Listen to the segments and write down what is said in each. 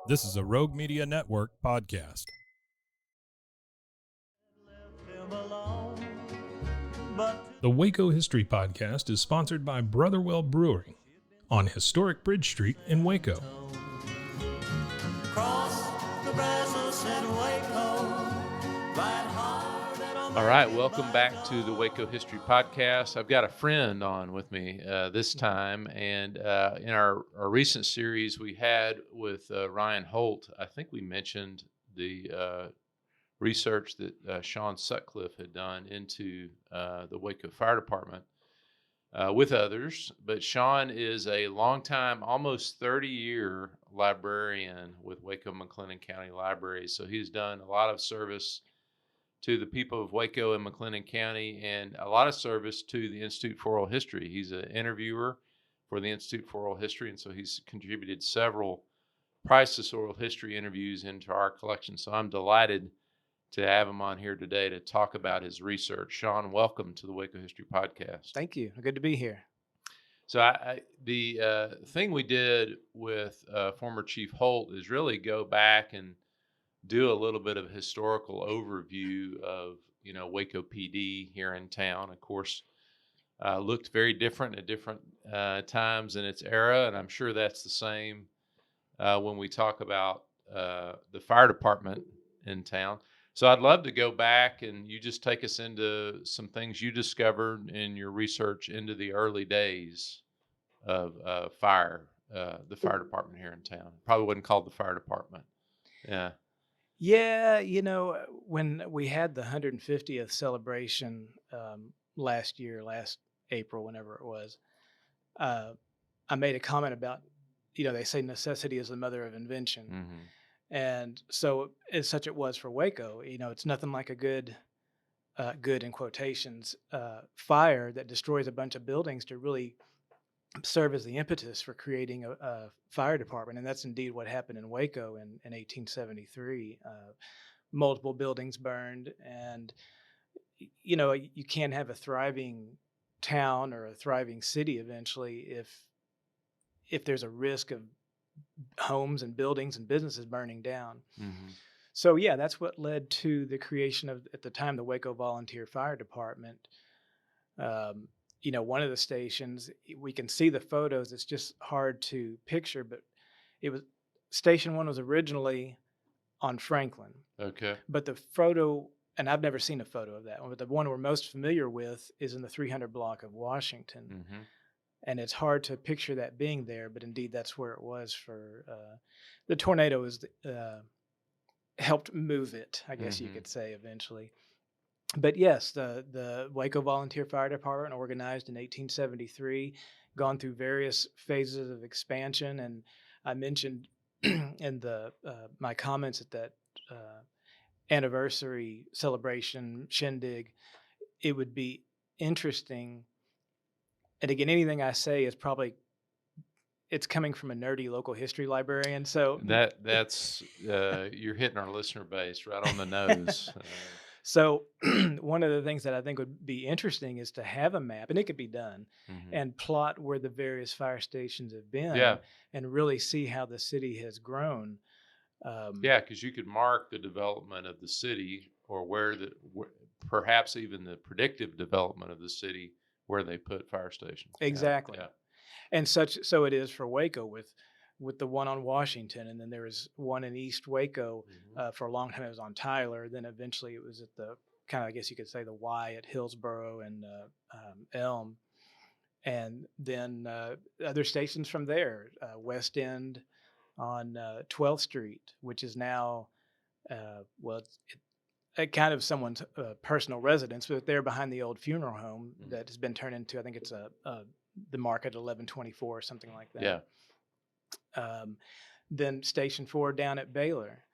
This is a Rogue Media Network podcast. The Waco History Podcast is sponsored by Brotherwell Brewing on historic Bridge Street in Waco. All right, welcome back to the Waco History Podcast. I've got a friend on with me this time, and in our recent series we had with Ryan Holt, I think we mentioned the research that Sean Sutcliffe had done into the Waco Fire Department with others. But Sean is a longtime, almost 30-year librarian with Waco McLennan County Libraries, so he's done a lot of service to the people of Waco and McLennan County, and a lot of service to the Institute for Oral History. He's an interviewer for the Institute for Oral History, and so he's contributed several priceless oral history interviews into our collection. So I'm delighted to have him on here today to talk about his research. Sean, welcome to the Waco History Podcast. Thank you. Good to be here. So the thing we did with former Chief Holt is really go back and do a little bit of a historical overview of, Waco PD here in town. Of course, looked very different at different times in its era, and I'm sure that's the same when we talk about the fire department in town. So I'd love to go back and you just take us into some things you discovered in your research into the early days of the fire department here in town. Probably wasn't called the fire department. Yeah. Yeah, when we had the 150th celebration last April, whenever it was, I made a comment about, they say necessity is the mother of invention. Mm-hmm. And so as such it was for Waco. It's nothing like a good in quotations, fire that destroys a bunch of buildings to really serve as the impetus for creating a fire department. And that's indeed what happened in Waco in 1873. Multiple buildings burned, and you can't have a thriving town or a thriving city eventually if there's a risk of homes and buildings and businesses burning down. Mm-hmm. So yeah, that's what led to the creation of, at the time, the Waco Volunteer Fire Department. One of the stations, we can see the photos. It's just hard to picture, but Station 1 was originally on Franklin. Okay. But the photo, and I've never seen a photo of that one, but the one we're most familiar with is in the 300 block of Washington. Mm-hmm. And it's hard to picture that being there, but indeed that's where it was for the tornado helped move it, I guess you could say, eventually. But yes, the Waco Volunteer Fire Department, organized in 1873, gone through various phases of expansion. And I mentioned in my comments at that anniversary celebration shindig, it would be interesting. And again, anything I say is it's coming from a nerdy local history librarian. So that's you're hitting our listener base right on the nose. So one of the things that I think would be interesting is to have a map, and it could be done, and plot where the various fire stations have been, and really see how the city has grown. Because you could mark the development of the city, or perhaps even the predictive development of the city where they put fire stations. Exactly. Yeah. And so it is for Waco with the one on Washington, and then there was one in East Waco. For a long time it was on Tyler. Then eventually it was at the kind of, I guess you could say, the Y at Hillsboro and Elm. And then other stations from there, West End on 12th Street, which is now, it's kind of someone's personal residence, but they're behind the old funeral home that has been turned into, I think it's the Market 1124 or something like that. Yeah. Then Station 4 down at Baylor,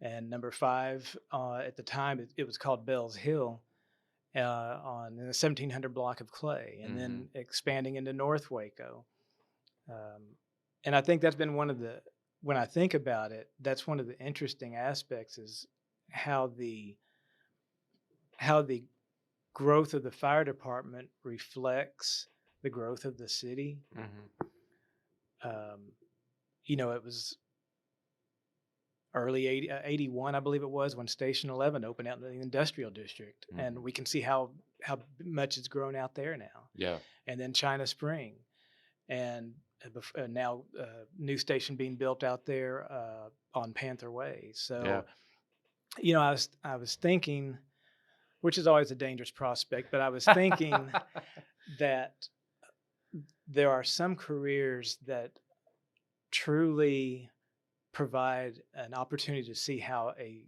and number 5 at the time it was called Bell's Hill on the 1700 block of Clay, and then expanding into North Waco. And I think that's been when I think about it, that's one of the interesting aspects, is how the growth of the fire department reflects the growth of the city. It was early 81, I believe it was, when Station 11 opened out in the industrial district. And we can see how much it's grown out there now. Yeah. And then China Spring, and now new station being built out there on Panther Way. So, I was thinking, which is always a dangerous prospect, but I was thinking that there are some careers that truly provide an opportunity to see how a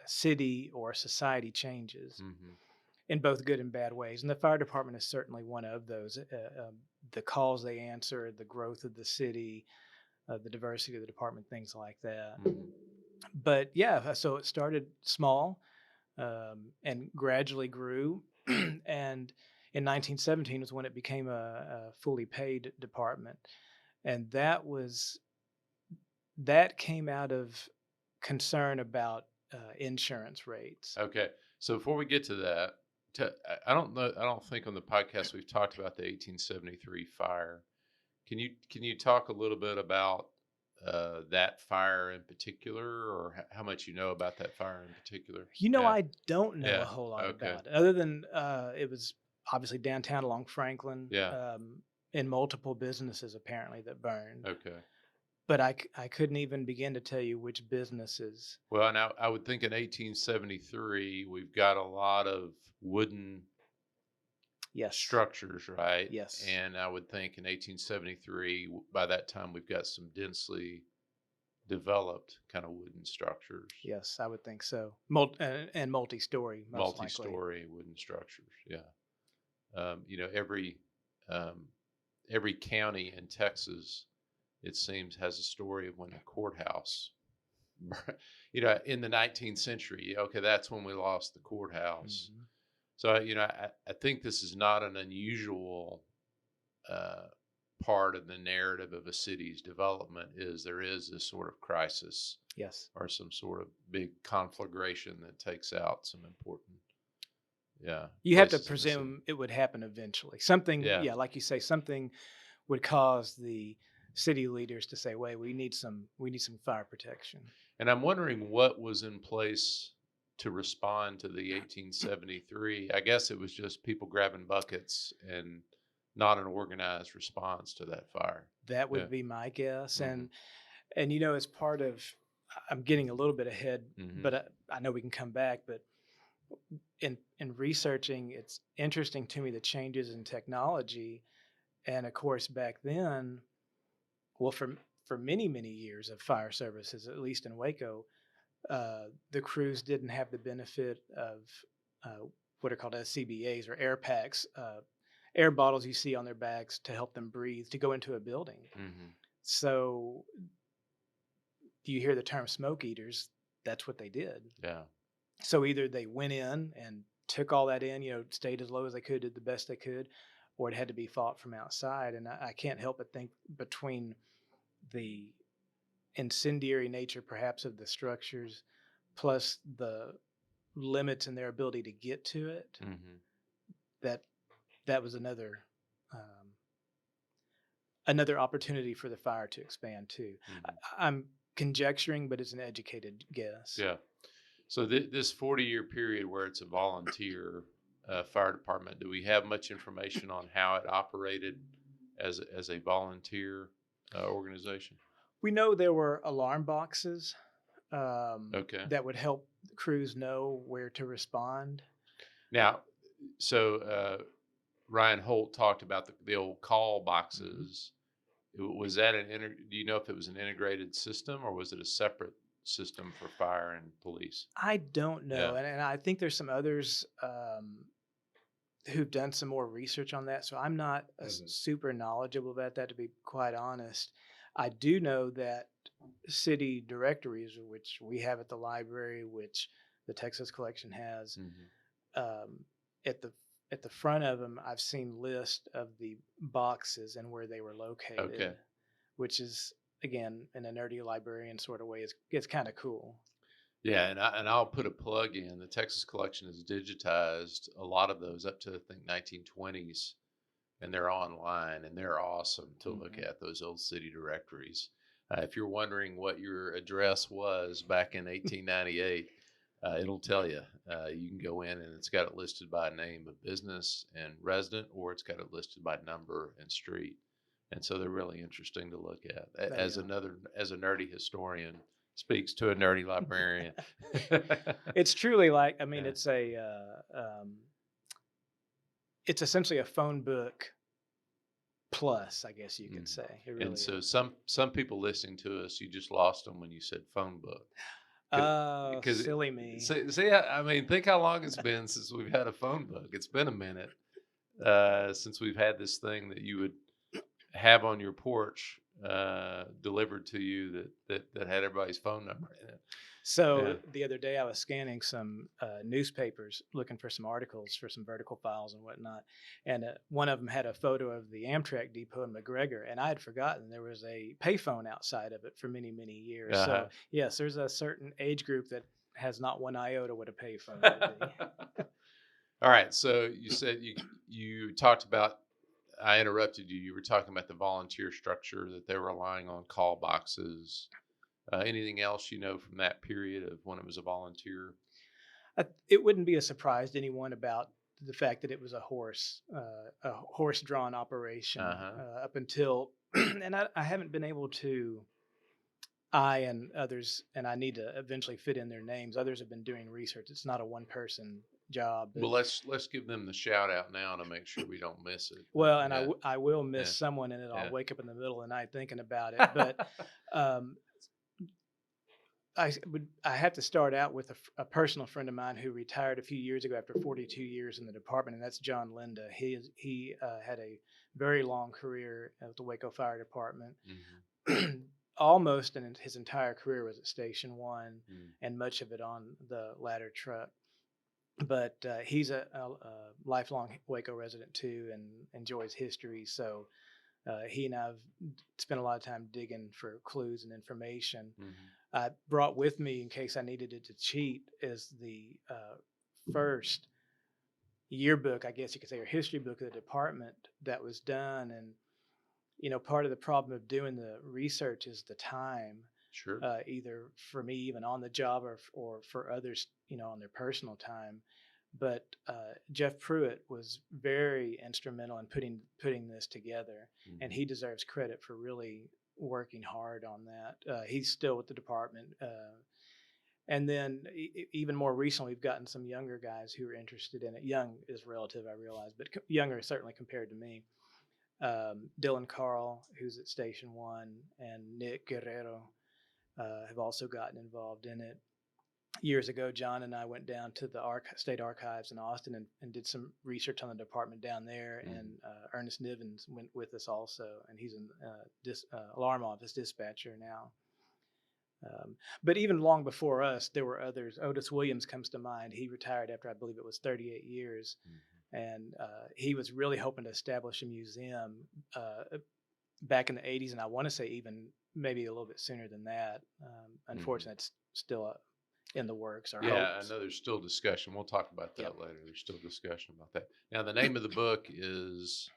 city or a society changes in both good and bad ways. And the fire department is certainly one of those. The calls they answer, the growth of the city, the diversity of the department, things like that. But yeah, so it started small and gradually grew. And in 1917 was when it became a fully paid department. And that came out of concern about insurance rates. Okay. So before we get to that, I don't know. I don't think on the podcast we've talked about the 1873 fire. Can you talk a little bit about that fire in particular, or how much you know about that fire in particular? I don't know a whole lot about it, other than it was obviously downtown along Franklin. In multiple businesses apparently that burned. Okay. But I couldn't even begin to tell you which businesses. Well, now I would think in 1873 we've got a lot of wooden structures, right? Yes. And I would think in 1873, by that time, we've got some densely developed kind of wooden structures. Yes, I would think so. And multi-story, most multi-story wooden structures. Yeah. Every county in Texas, it seems, has a story of when the courthouse, in the 19th century. Okay, that's when we lost the courthouse. So, I think this is not an unusual part of the narrative of a city's development. There is this sort of crisis, yes, or some sort of big conflagration that takes out some important, You have to presume it would happen eventually. Something, like you say, something would cause the city leaders to say, "Wait, we need some fire protection." And I'm wondering what was in place to respond to the 1873. I guess it was just people grabbing buckets and not an organized response to that fire. That would be my guess. And as part of, I'm getting a little bit ahead, but I know we can come back. But in researching, it's interesting to me the changes in technology, and of course back then, well, for many years of fire services, at least in Waco, the crews didn't have the benefit of what are called SCBAs, or air packs, air bottles you see on their backs to help them breathe to go into a building. So you hear the term smoke eaters, that's what they did. Yeah. So either they went in and took all that in, stayed as low as they could, did the best they could, or it had to be fought from outside. And I can't help but think, between the incendiary nature perhaps of the structures plus the limits in their ability to get to it, that was another opportunity for the fire to expand too. I'm conjecturing, but it's an educated guess. Yeah. So this 40-year period where it's a volunteer fire department, do we have much information on how it operated as a volunteer organization? We know there were alarm boxes that would help crews know where to respond. Now, so Ryan Holt talked about the old call boxes. Was that do you know if it was an integrated system, or was it a separate system for fire and police? I don't know. And I think there's some others who've done some more research on that. So I'm not super knowledgeable about that, to be quite honest. I do know that city directories, which we have at the library, which the Texas Collection has, at the front of them, I've seen lists of the boxes and where they were located, which is, again, in a nerdy librarian sort of way, it's kind of cool. Yeah, and I'll put a plug in. The Texas Collection has digitized a lot of those up to, I think, 1920s, and they're online, and they're awesome to look at, those old city directories. If you're wondering what your address was back in 1898, it'll tell you. You can go in and it's got it listed by name of business and resident, or it's got it listed by number and street. And so they're really interesting to look at. As a nerdy historian speaks to a nerdy librarian. It's truly like, I mean, Yeah. it's essentially a phone book plus, I guess you could say. It really And so is. some people listening to us, you just lost them when you said phone book. Oh, Because silly me. see, I mean, think how long it's been since we've had a phone book. It's been a minute since we've had this thing that you would have on your porch delivered to you that had everybody's phone number in it. So Yeah. the other day I was scanning some newspapers looking for some articles for some vertical files and whatnot. And one of them had a photo of the Amtrak depot in McGregor. And I had forgotten there was a payphone outside of it for many, many years. Uh-huh. So, yes, there's a certain age group that has not one iota what a payphone would be. All right. So you said you talked about, I interrupted you. You were talking about the volunteer structure, that they were relying on call boxes. Anything else you know from that period of when it was a volunteer? It wouldn't be a surprise to anyone about the fact that it was a horse-drawn operation up until, and I haven't been able to. I and others, and I need to eventually fit in their names. Others have been doing research. It's not a one-person job. Well, let's give them the shout out now to make sure we don't miss it. Well, and Yeah. I will miss someone in it. I'll wake up in the middle of the night thinking about it. But I have to start out with a personal friend of mine who retired a few years ago after 42 years in the department, and that's John Linda. He had a very long career at the Waco Fire Department. Mm-hmm. Almost in his entire career was at Station 1, and much of it on the ladder truck. But he's a lifelong Waco resident too, and enjoys history. So he and I've spent a lot of time digging for clues and information. I brought with me, in case I needed it to cheat, is the first yearbook, I guess you could say, or history book of the department that was done. And part of the problem of doing the research is the time. Sure. Either for me, even on the job, or for others, on their personal time. But Jeff Pruitt was very instrumental in putting this together, and he deserves credit for really working hard on that. He's still with the department. And then even more recently, we've gotten some younger guys who are interested in it. Young is relative, I realize, but younger certainly compared to me. Dylan Carl, who's at Station 1, and Nick Guerrero have also gotten involved in it. Years ago, John and I went down to the state archives in Austin and did some research on the department down there. And Ernest Nivens went with us also, and he's an alarm office dispatcher now. But even long before us, there were others. Otis Williams comes to mind. He retired after, I believe it was 38 years. And he was really hoping to establish a museum back in the 80s, and I want to say even maybe a little bit sooner than that. Unfortunately, it's still in the works. I know there's still discussion. We'll talk about that later. There's still discussion about that. Now, the name of the book is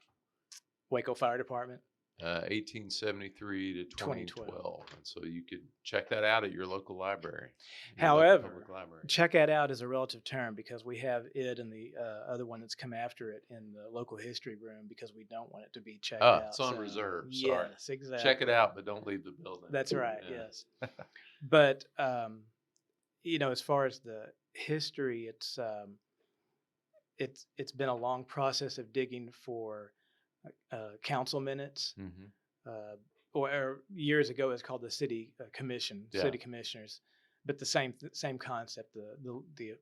Waco Fire Department, 1873 to 2012. And so you could check that out at your local library. However, check that out is a relative term, because we have it and the other one that's come after it in the local history room, because we don't want it to be checked out. It's on reserve. Sorry. Yes, exactly. Check it out, but don't leave the building. That's right. Yes. But as far as the history, it's been a long process of digging for council minutes, or years ago it's called the city commission, city commissioners, but the same concept. The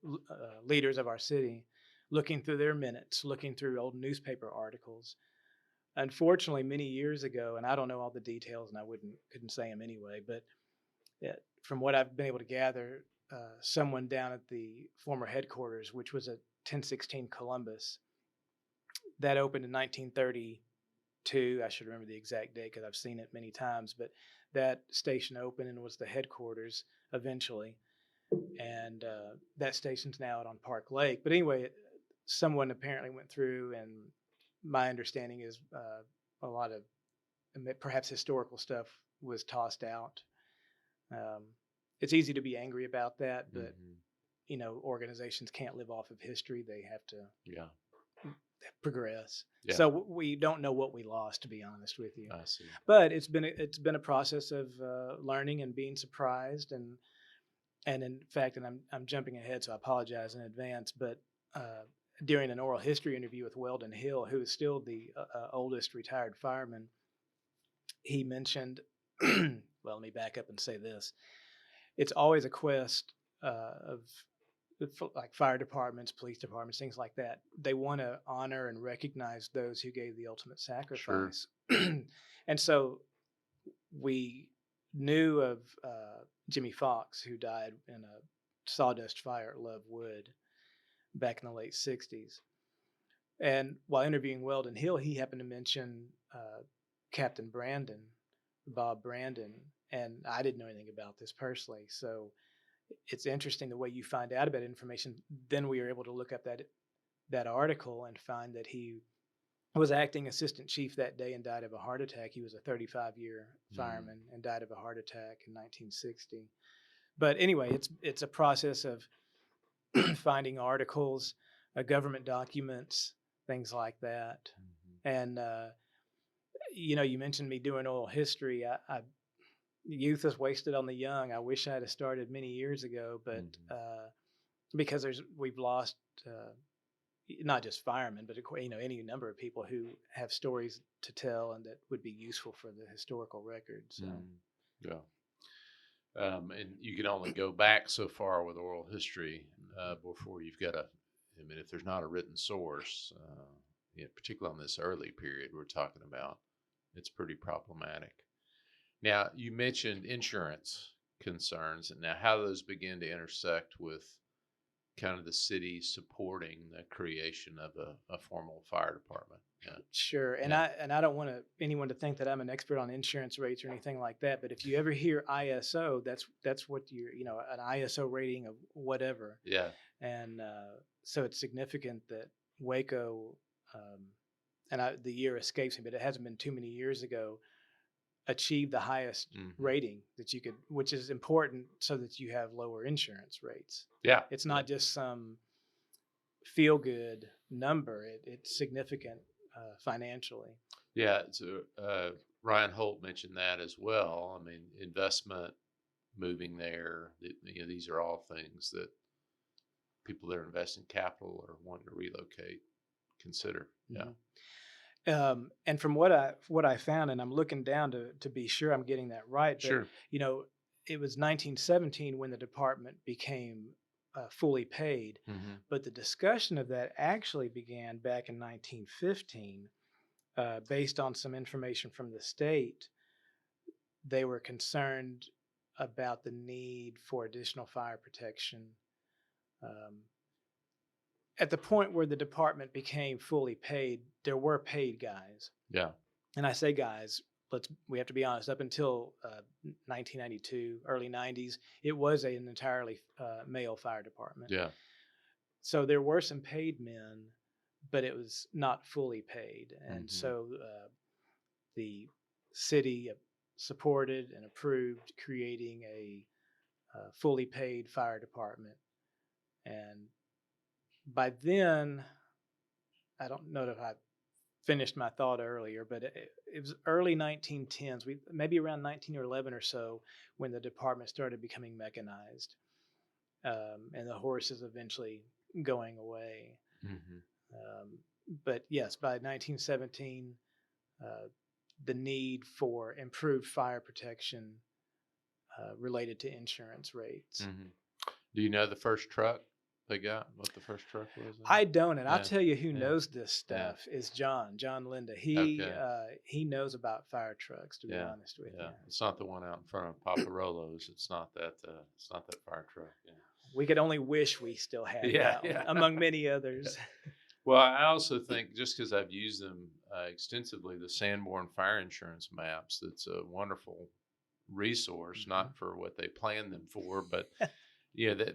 leaders of our city looking through their minutes, looking through old newspaper articles. Unfortunately, many years ago, and I don't know all the details, and I couldn't say them anyway, but from what I've been able to gather, someone down at the former headquarters, which was at 1016 Columbus, that opened in 1932. I should remember the exact date because I've seen it many times, but that station opened and was the headquarters eventually. And that station's now out on Park Lake. But anyway, someone apparently went through, and my understanding is a lot of perhaps historical stuff was tossed out. It's easy to be angry about that, but organizations can't live off of history. They have to progress. Yeah. So we don't know what we lost, to be honest with you. I see. But it's been a process of learning and being surprised, and in fact, and I'm jumping ahead, so I apologize in advance. But during an oral history interview with Weldon Hill, who is still the oldest retired fireman, he mentioned. Well, let me back up and say this: it's always a quest of like fire departments, police departments, things like that. They want to honor and recognize those who gave the ultimate sacrifice. Sure. And so we knew of Jimmy Fox, who died in a sawdust fire at Love Wood back in the late 60s. And while interviewing Weldon Hill, he happened to mention Captain Brandon, Bob Brandon, and I didn't know anything about this personally. So it's interesting the way you find out about information. Then we were able to look up that article and find that he was acting assistant chief that day and died of a heart attack. He was a 35-year fireman and died of a heart attack in 1960. But anyway, it's a process of finding articles, government documents, things like that. And you mentioned me doing oral history. Youth is wasted on the young. I wish I had started many years ago, but because we've lost not just firemen, but any number of people who have stories to tell and that would be useful for the historical record. So. And you can only go back so far with oral history before you've got if there's not a written source, particularly on this early period we're talking about, it's pretty problematic. Now, you mentioned insurance concerns, and now how those begin to intersect with kind of the city supporting the creation of a formal fire department. Yeah. Sure, and I don't want anyone to think that I'm an expert on insurance rates or anything like that. But if you ever hear ISO, that's what an ISO rating of whatever. Yeah. And so it's significant that Waco, the year escapes me, but it hasn't been too many years ago, achieved the highest rating that you could, which is important so that you have lower insurance rates. Yeah. It's not just some feel good number. It's significant financially. Yeah. So Ryan Holt mentioned that as well. I mean, investment, moving there, these are all things that people that are investing capital or wanting to relocate consider. Yeah. And from what I found, and I'm looking down to be sure I'm getting that right. But, sure. It was 1917 when the department became fully paid. But the discussion of that actually began back in 1915, based on some information from the state. They were concerned about the need for additional fire protection. At the point where the department became fully paid, there were paid guys. Yeah. And I say guys, we have to be honest, up until 1992, early 90s, it was an entirely male fire department. Yeah. So there were some paid men, but it was not fully paid. And so the city supported and approved creating a fully paid fire department. And by then, I don't know if I finished my thought earlier, but it was early 1910s, maybe around 1911 or so, when the department started becoming mechanized, and the horses eventually going away. But yes, by 1917, the need for improved fire protection related to insurance rates. Do you know the first truck they got? What the first truck was? I don't, and I'll tell you who knows this stuff is John Linda. He knows about fire trucks, to be honest with you. It's not the one out in front of Paparolo's. It's not that. It's not that fire truck. Yeah. We could only wish we still had that one, among many others. Well, I also think, just because I've used them extensively, the Sanborn Fire Insurance Maps, that's a wonderful resource, not for what they planned them for, but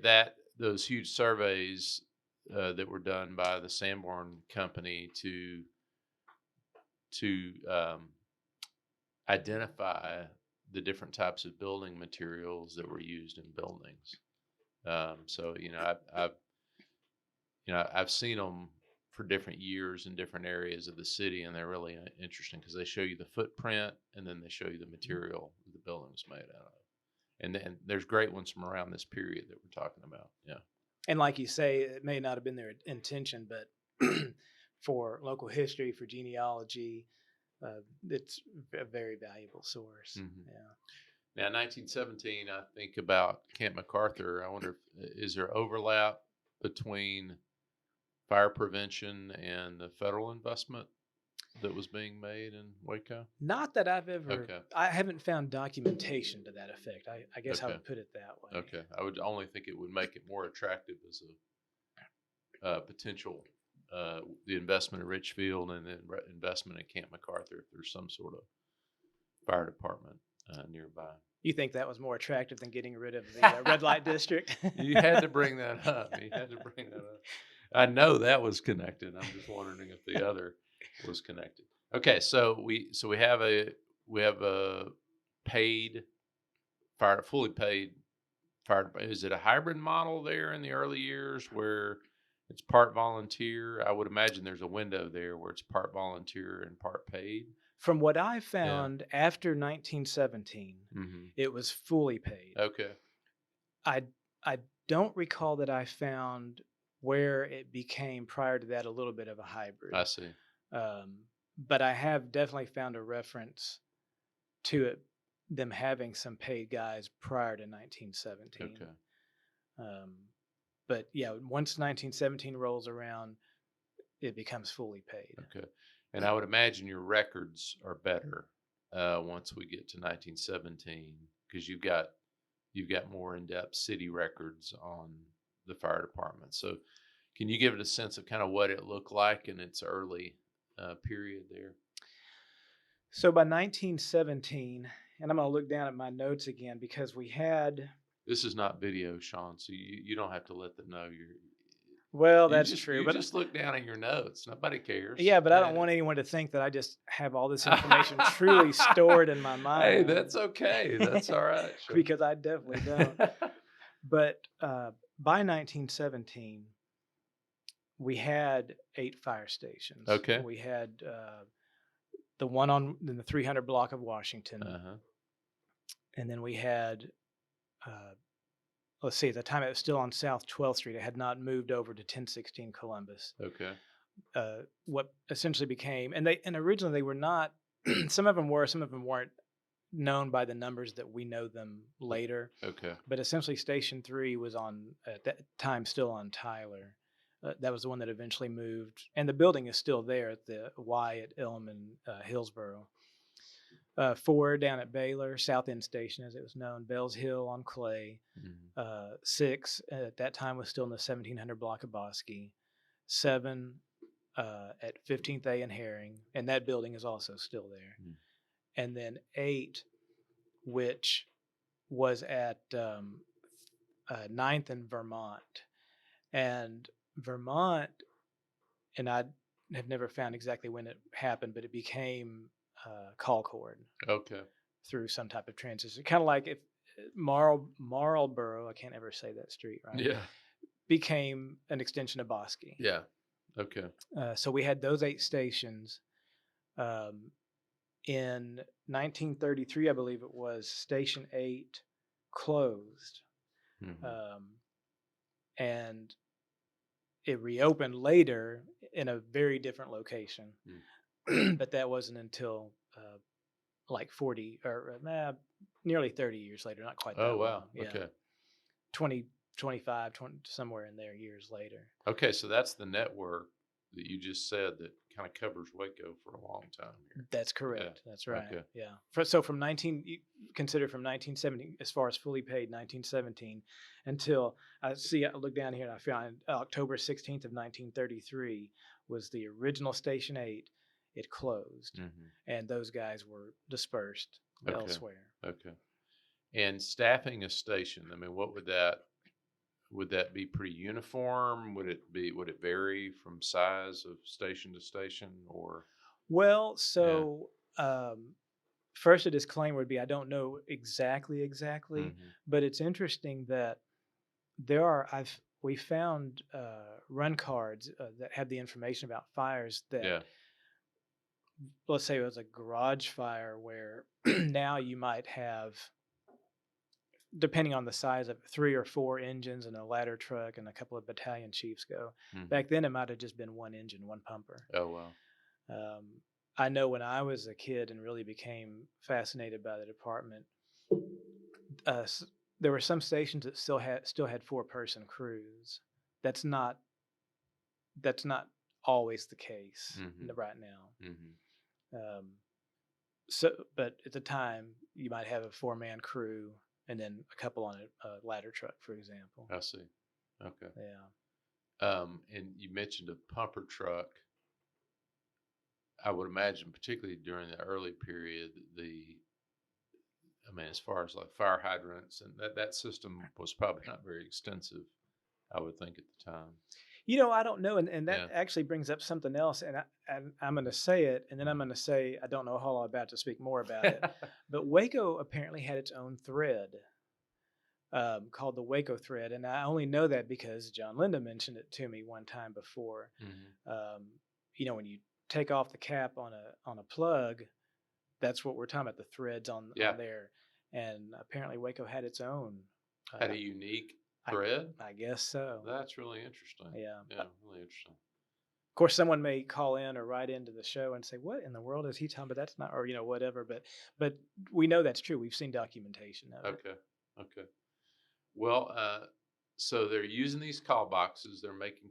that those huge surveys that were done by the Sanborn Company to identify the different types of building materials that were used in buildings. So I've seen them for different years in different areas of the city, and they're really interesting because they show you the footprint and then they show you the material the building was made out of. And then there's great ones from around this period that we're talking about. Yeah. And like you say, it may not have been their intention, but for local history, for genealogy, it's a very valuable source. Mm-hmm. Yeah. Now, 1917, I think about Camp MacArthur. I wonder, is there overlap between fire prevention and the federal investment that was being made in Waco? Not that I've ever, Okay. I haven't found documentation to that effect. I guess I Okay. would put it that way. Okay. I would only think it would make it more attractive as a potential, the investment in Richfield and then investment in Camp MacArthur if there's some sort of fire department nearby. You think that was more attractive than getting rid of the red light district? You had to bring that up. You had to bring that up. I know that was connected. I'm just wondering if the other was connected. Okay, so we have a paid fully paid fire. Is it a hybrid model there in the early years where it's part volunteer? I would imagine there's a window there where it's part volunteer and part paid. From what I found after 1917, it was fully paid. Okay. I don't recall that I found where it became prior to that a little bit of a hybrid. I see. But I have definitely found a reference to it, them having some paid guys prior to 1917. Okay. But yeah, once 1917 rolls around, it becomes fully paid. Okay. And I would imagine your records are better once we get to 1917 because you've got more in-depth city records on the fire department. So can you give it a sense of kind of what it looked like in its early period there? So by 1917, and I'm going to look down at my notes again because we had... This is not video, Sean, so you don't have to let them know you're... Well, that's true. But just look down at your notes. Nobody cares. Yeah, but I don't want anyone to think that I just have all this information truly stored in my mind. Hey, that's okay. That's all right. Sure. Because I definitely don't. But by 1917, we had 8 fire stations. Okay. We had the one on the 300 block of Washington. Uh-huh. And then we had... let's see, at the time it was still on South 12th Street. It had not moved over to 1016 Columbus. Okay. What essentially became, and originally they were not, some of them were, some of them weren't known by the numbers that we know them later. Okay. But essentially Station 3 was at that time still on Tyler. That was the one that eventually moved. And the building is still there at the Y at Elm and Hillsboro. 4 down at Baylor, South End Station as it was known, Bells Hill on Clay. 6 at that time was still in the 1700 block of Bosque. 7 at 15th A and Herring, and that building is also still there. And then 8, which was at 9th and Vermont. And Vermont, and I have never found exactly when it happened, but it became Colcord. Okay. Through some type of transition. Kind of like if Marlborough, I can't ever say that street, right? Yeah. Became an extension of Bosque. Yeah. Okay. So we had those 8 stations. In 1933, I believe it was, Station 8 closed. And it reopened later in a very different location. But that wasn't until like 40 or nearly 30 years later, not quite that long. Oh, wow. Yeah. Okay. 20, 25, 20, somewhere in there years later. Okay, so that's the network that you just said that kind of covers Waco for a long time here. That's correct. Yeah. That's right. Okay. Yeah. So from 1970, as far as fully paid, 1917 until I look down here and I found October 16th of 1933 was the original Station 8. It closed, and those guys were dispersed elsewhere. Okay. And staffing a station, I mean, what would that be pretty uniform? Would it vary from size of station to station or? Well, so first a disclaimer would be I don't know exactly, Mm-hmm. but it's interesting that we found run cards that have the information about fires that, Yeah. let's say it was a garage fire where now you might have, depending on the size of it, 3 or 4 engines and a ladder truck and a couple of battalion chiefs go. Mm-hmm. Back then, it might have just been one engine, one pumper. Oh, wow. I know when I was a kid and really became fascinated by the department, there were some stations that still had 4-person crews. That's not always the case right now. Mm-hmm. But at the time, you might have a 4-man crew and then a couple on a ladder truck, for example. I see. Okay. Yeah. And you mentioned a pumper truck. I would imagine, particularly during the early period, as far as like fire hydrants and that system was probably not very extensive, I would think at the time. I don't know, and that actually brings up something else, and I'm going to say it, and then I'm going to say I don't know a whole lot about to speak more about it. But Waco apparently had its own thread called the Waco thread, and I only know that because John Linda mentioned it to me one time before. Mm-hmm. When you take off the cap on a plug, that's what we're talking about, the threads on there, and apparently Waco had its own. Had a unique thread? I guess so. That's really interesting. Yeah. Yeah, really interesting. Of course, someone may call in or write into the show and say, "What in the world is he talking about? That's not," or whatever. But we know that's true. We've seen documentation of it. Okay. Well, so they're using these call boxes. They're making.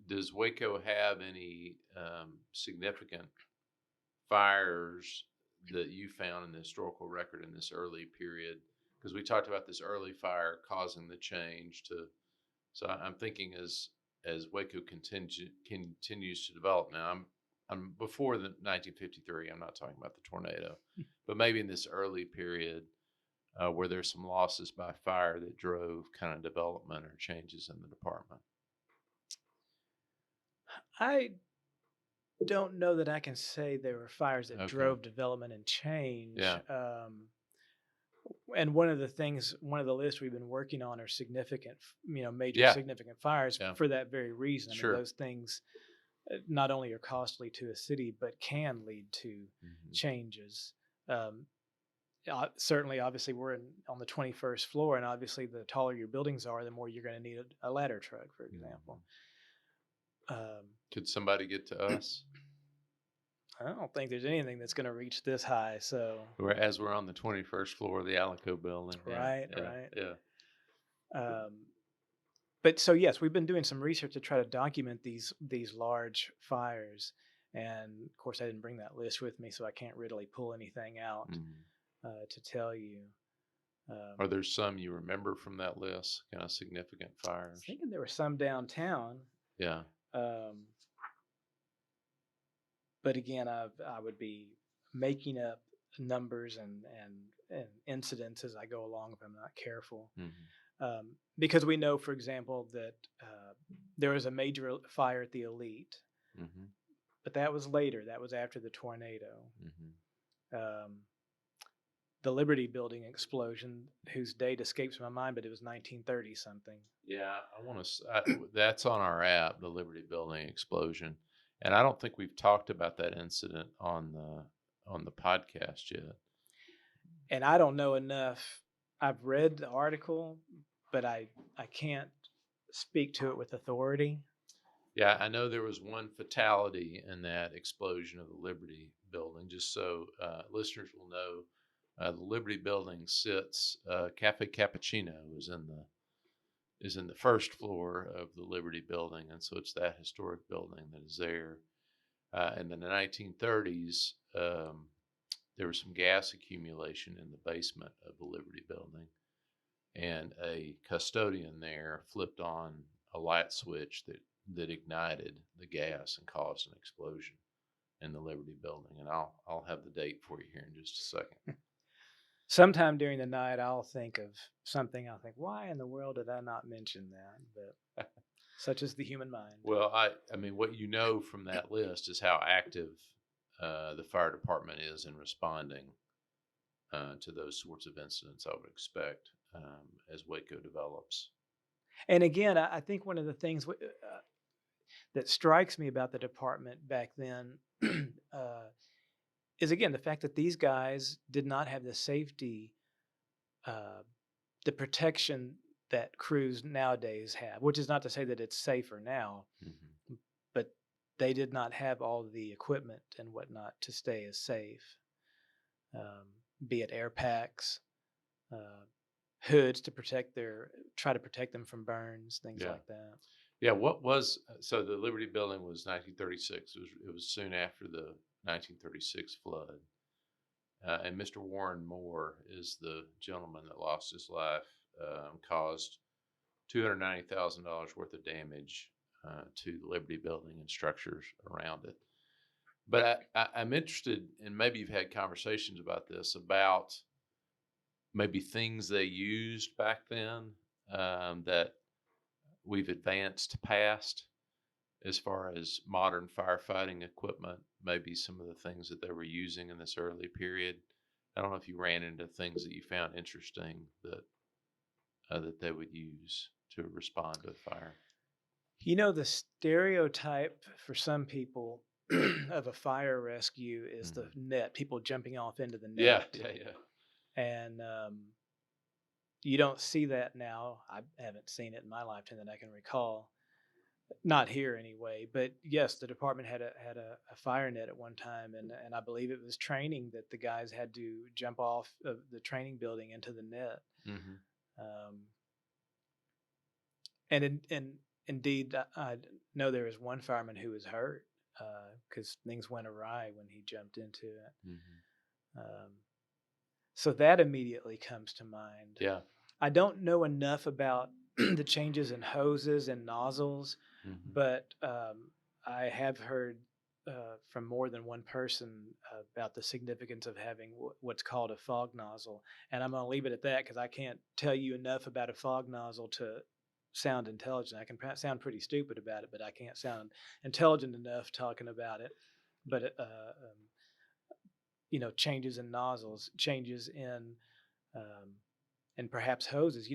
Does Waco have any significant fires that you found in the historical record in this early period? Because we talked about this early fire causing the change to. So I'm thinking as Waco continues to develop now. I'm before the 1953. I'm not talking about the tornado, but maybe in this early period where there's some losses by fire that drove kind of development or changes in the department. I don't know that I can say there were fires that drove development and change. Yeah. And one of the lists we've been working on are significant, major significant fires for that very reason. I mean, those things not only are costly to a city, but can lead to changes. Certainly, obviously, we're on the 21st floor, and obviously, the taller your buildings are, the more you're going to need a ladder truck, for example. Could somebody get to us? I don't think there's anything that's going to reach this high. So, as we're on the 21st floor of the Alico building, right. Yeah. But so yes, we've been doing some research to try to document these large fires, and of course, I didn't bring that list with me, so I can't really pull anything out to tell you. Are there some you remember from that list? Kind of significant fires. I was thinking there were some downtown. Yeah. But again, I would be making up numbers and incidents as I go along if I'm not careful. Because we know, for example, that there was a major fire at the Elite, but that was later. That was after the tornado. The Liberty Building explosion, whose date escapes my mind, but it was 1930 something. Yeah, that's on our app, the Liberty Building explosion. And I don't think we've talked about that incident on the podcast yet. And I don't know enough. I've read the article, but I can't speak to it with authority. Yeah, I know there was one fatality in that explosion of the Liberty Building. Just so listeners will know, the Liberty Building sits. Cafe Cappuccino is in the first floor of the Liberty Building, and so it's that historic building that is there. And in the 1930s, there was some gas accumulation in the basement of the Liberty Building, and a custodian there flipped on a light switch that ignited the gas and caused an explosion in the Liberty Building. And I'll have the date for you here in just a second. Sometime during the night, I'll think of something. I'll think, why in the world did I not mention that? But such is the human mind. Well, I mean, what you know from that list is how active the fire department is in responding to those sorts of incidents, I would expect, as Waco develops. And again, I think one of the things that strikes me about the department back then is, again, the fact that these guys did not have the safety, uh, the protection that crews nowadays have, which is not to say that it's safer now, Mm-hmm. but they did not have all the equipment and whatnot to stay as safe, um, be it air packs, uh, hoods to try to protect them from burns, things Yeah. like that. Yeah. So the Liberty Building was 1936. It was soon after the 1936 flood. And Mr. Warren Moore is the gentleman that lost his life, caused $290,000 worth of damage to the Liberty Building and structures around it. But I'm interested, and maybe you've had conversations about this, about maybe things they used back then that we've advanced past as far as modern firefighting equipment, maybe some of the things that they were using in this early period. I don't know if you ran into things that you found interesting that they would use to respond to a fire. The stereotype for some people of a fire rescue is the net, people jumping off into the Yeah, net. yeah. And you don't see that now. I haven't seen it in my lifetime that I can recall. Not here anyway, but yes, the department had a fire net at one time, and I believe it was training that the guys had to jump off of the training building into the net. Mm-hmm. And indeed, I know there was one fireman who was hurt because things went awry when he jumped into it. Mm-hmm. So that immediately comes to mind. Yeah. I don't know enough about the changes in hoses and nozzles, Mm-hmm. but I have heard from more than one person about the significance of having what's called a fog nozzle. And I'm going to leave it at that because I can't tell you enough about a fog nozzle to sound intelligent. I can sound pretty stupid about it, but I can't sound intelligent enough talking about it. But changes in nozzles, changes in and perhaps hoses.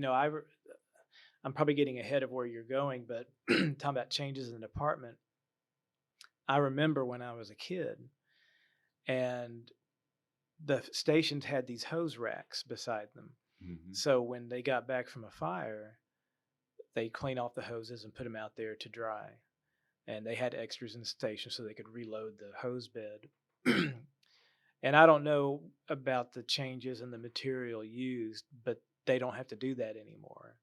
I'm probably getting ahead of where you're going, but talking about changes in the department, I remember when I was a kid and the stations had these hose racks beside them. Mm-hmm. So when they got back from a fire, they'd clean off the hoses and put them out there to dry. And they had extras in the station so they could reload the hose bed. And I don't know about the changes in the material used, but they don't have to do that anymore,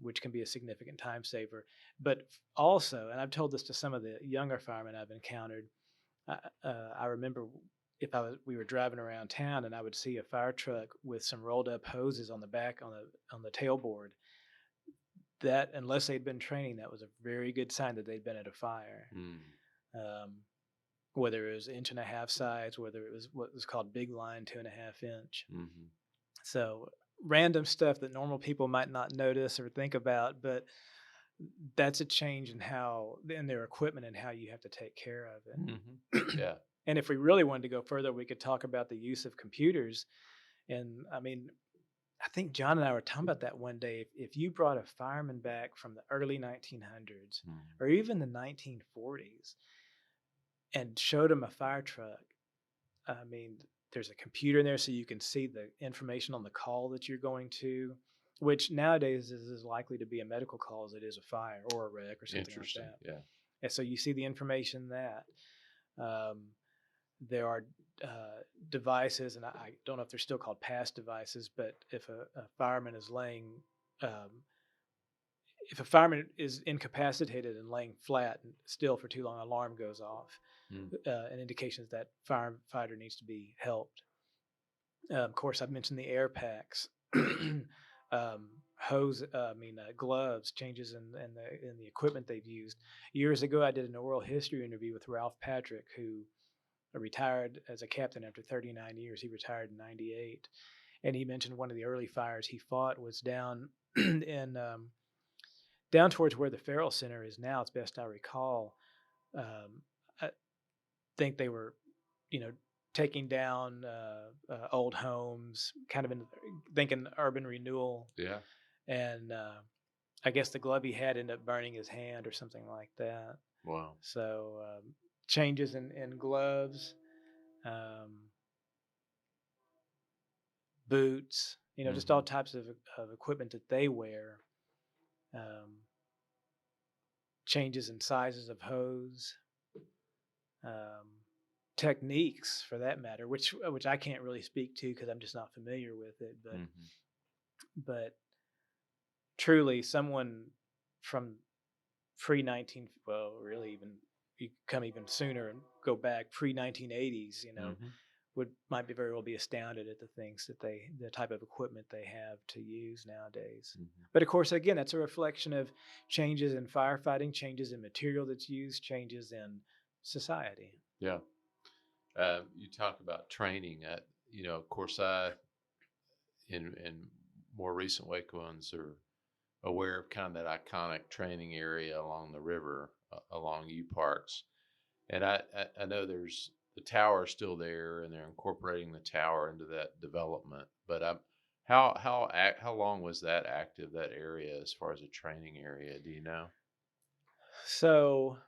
which can be a significant time saver. But also, and I've told this to some of the younger firemen I've encountered, I remember we were driving around town and I would see a fire truck with some rolled up hoses on the back on the tailboard. That, unless they'd been training, that was a very good sign that they'd been at a fire. Whether it was 1.5 inch size, whether it was what was called big line, 2.5 inch. Mm-hmm. So random stuff that normal people might not notice or think about, but that's a change in their equipment and how you have to take care of it. Mm-hmm. Yeah. And if we really wanted to go further, we could talk about the use of computers. And I mean, I think John and I were talking about that one day. If you brought a fireman back from the early 1900s or even the 1940s and showed him a fire truck, I mean, there's a computer in there so you can see the information on the call that you're going to, which nowadays is as likely to be a medical call as it is a fire or a wreck or something like that. Yeah. And so you see the information that there are devices, and I don't know if they're still called pass devices, but if a fireman is if a fireman is incapacitated and laying flat and still for too long, alarm goes off. An indication that firefighter needs to be helped. Of course, I've mentioned the air packs, gloves, changes in the equipment they've used. Years ago, I did an oral history interview with Ralph Patrick, who retired as a captain after 39 years. He retired in '98, and he mentioned one of the early fires he fought was down down towards where the Farrell Center is now, as best I recall. I think they were, taking down old homes, kind of thinking urban renewal. Yeah. And I guess the glove he had ended up burning his hand or something like that. Wow. So changes in gloves, boots, just all types of equipment that they wear. Changes in sizes of hose, techniques for that matter, which I can't really speak to because I'm just not familiar with it. But truly, someone from pre-19, well, really even you come even sooner and go back pre-1980s, might be very well be astounded at the things that the type of equipment they have to use nowadays. But of course, again, that's a reflection of changes in firefighting, changes in material that's used, changes in society. Yeah. You talk about training. Of course, in more recent Wacoans are aware of kind of that iconic training area along the river, along U Parks. And I know there's the tower still there, and they're incorporating the tower into that development. But how long was that active, that area, as far as a training area? Do you know? So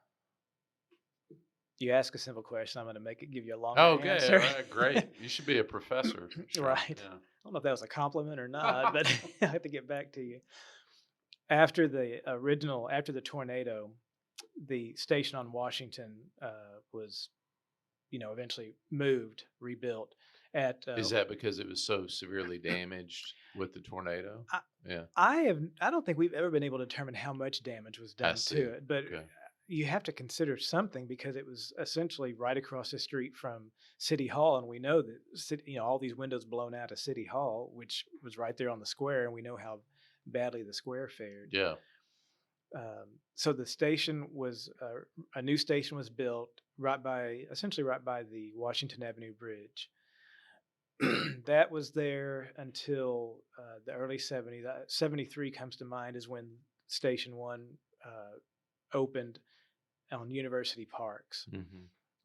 you ask a simple question, I'm going to give you a longer Okay, answer. all right, great. You should be a professor, Sean. Right. Yeah. I don't know if that was a compliment or not, but I have to get back to you. After the tornado, the station on Washington was, eventually moved, rebuilt. Is that because it was so severely damaged with the tornado? Yeah. I don't think we've ever been able to determine how much damage was done to it, but Okay. you have to consider something because it was essentially right across the street from City Hall, and we know that all these windows blown out of City Hall, which was right there on the square, and we know how badly the square fared. Yeah. So the station was a new station was built essentially right by the Washington Avenue Bridge. That was there until the early 70s. 73 comes to mind is when Station 1 opened on University Parks,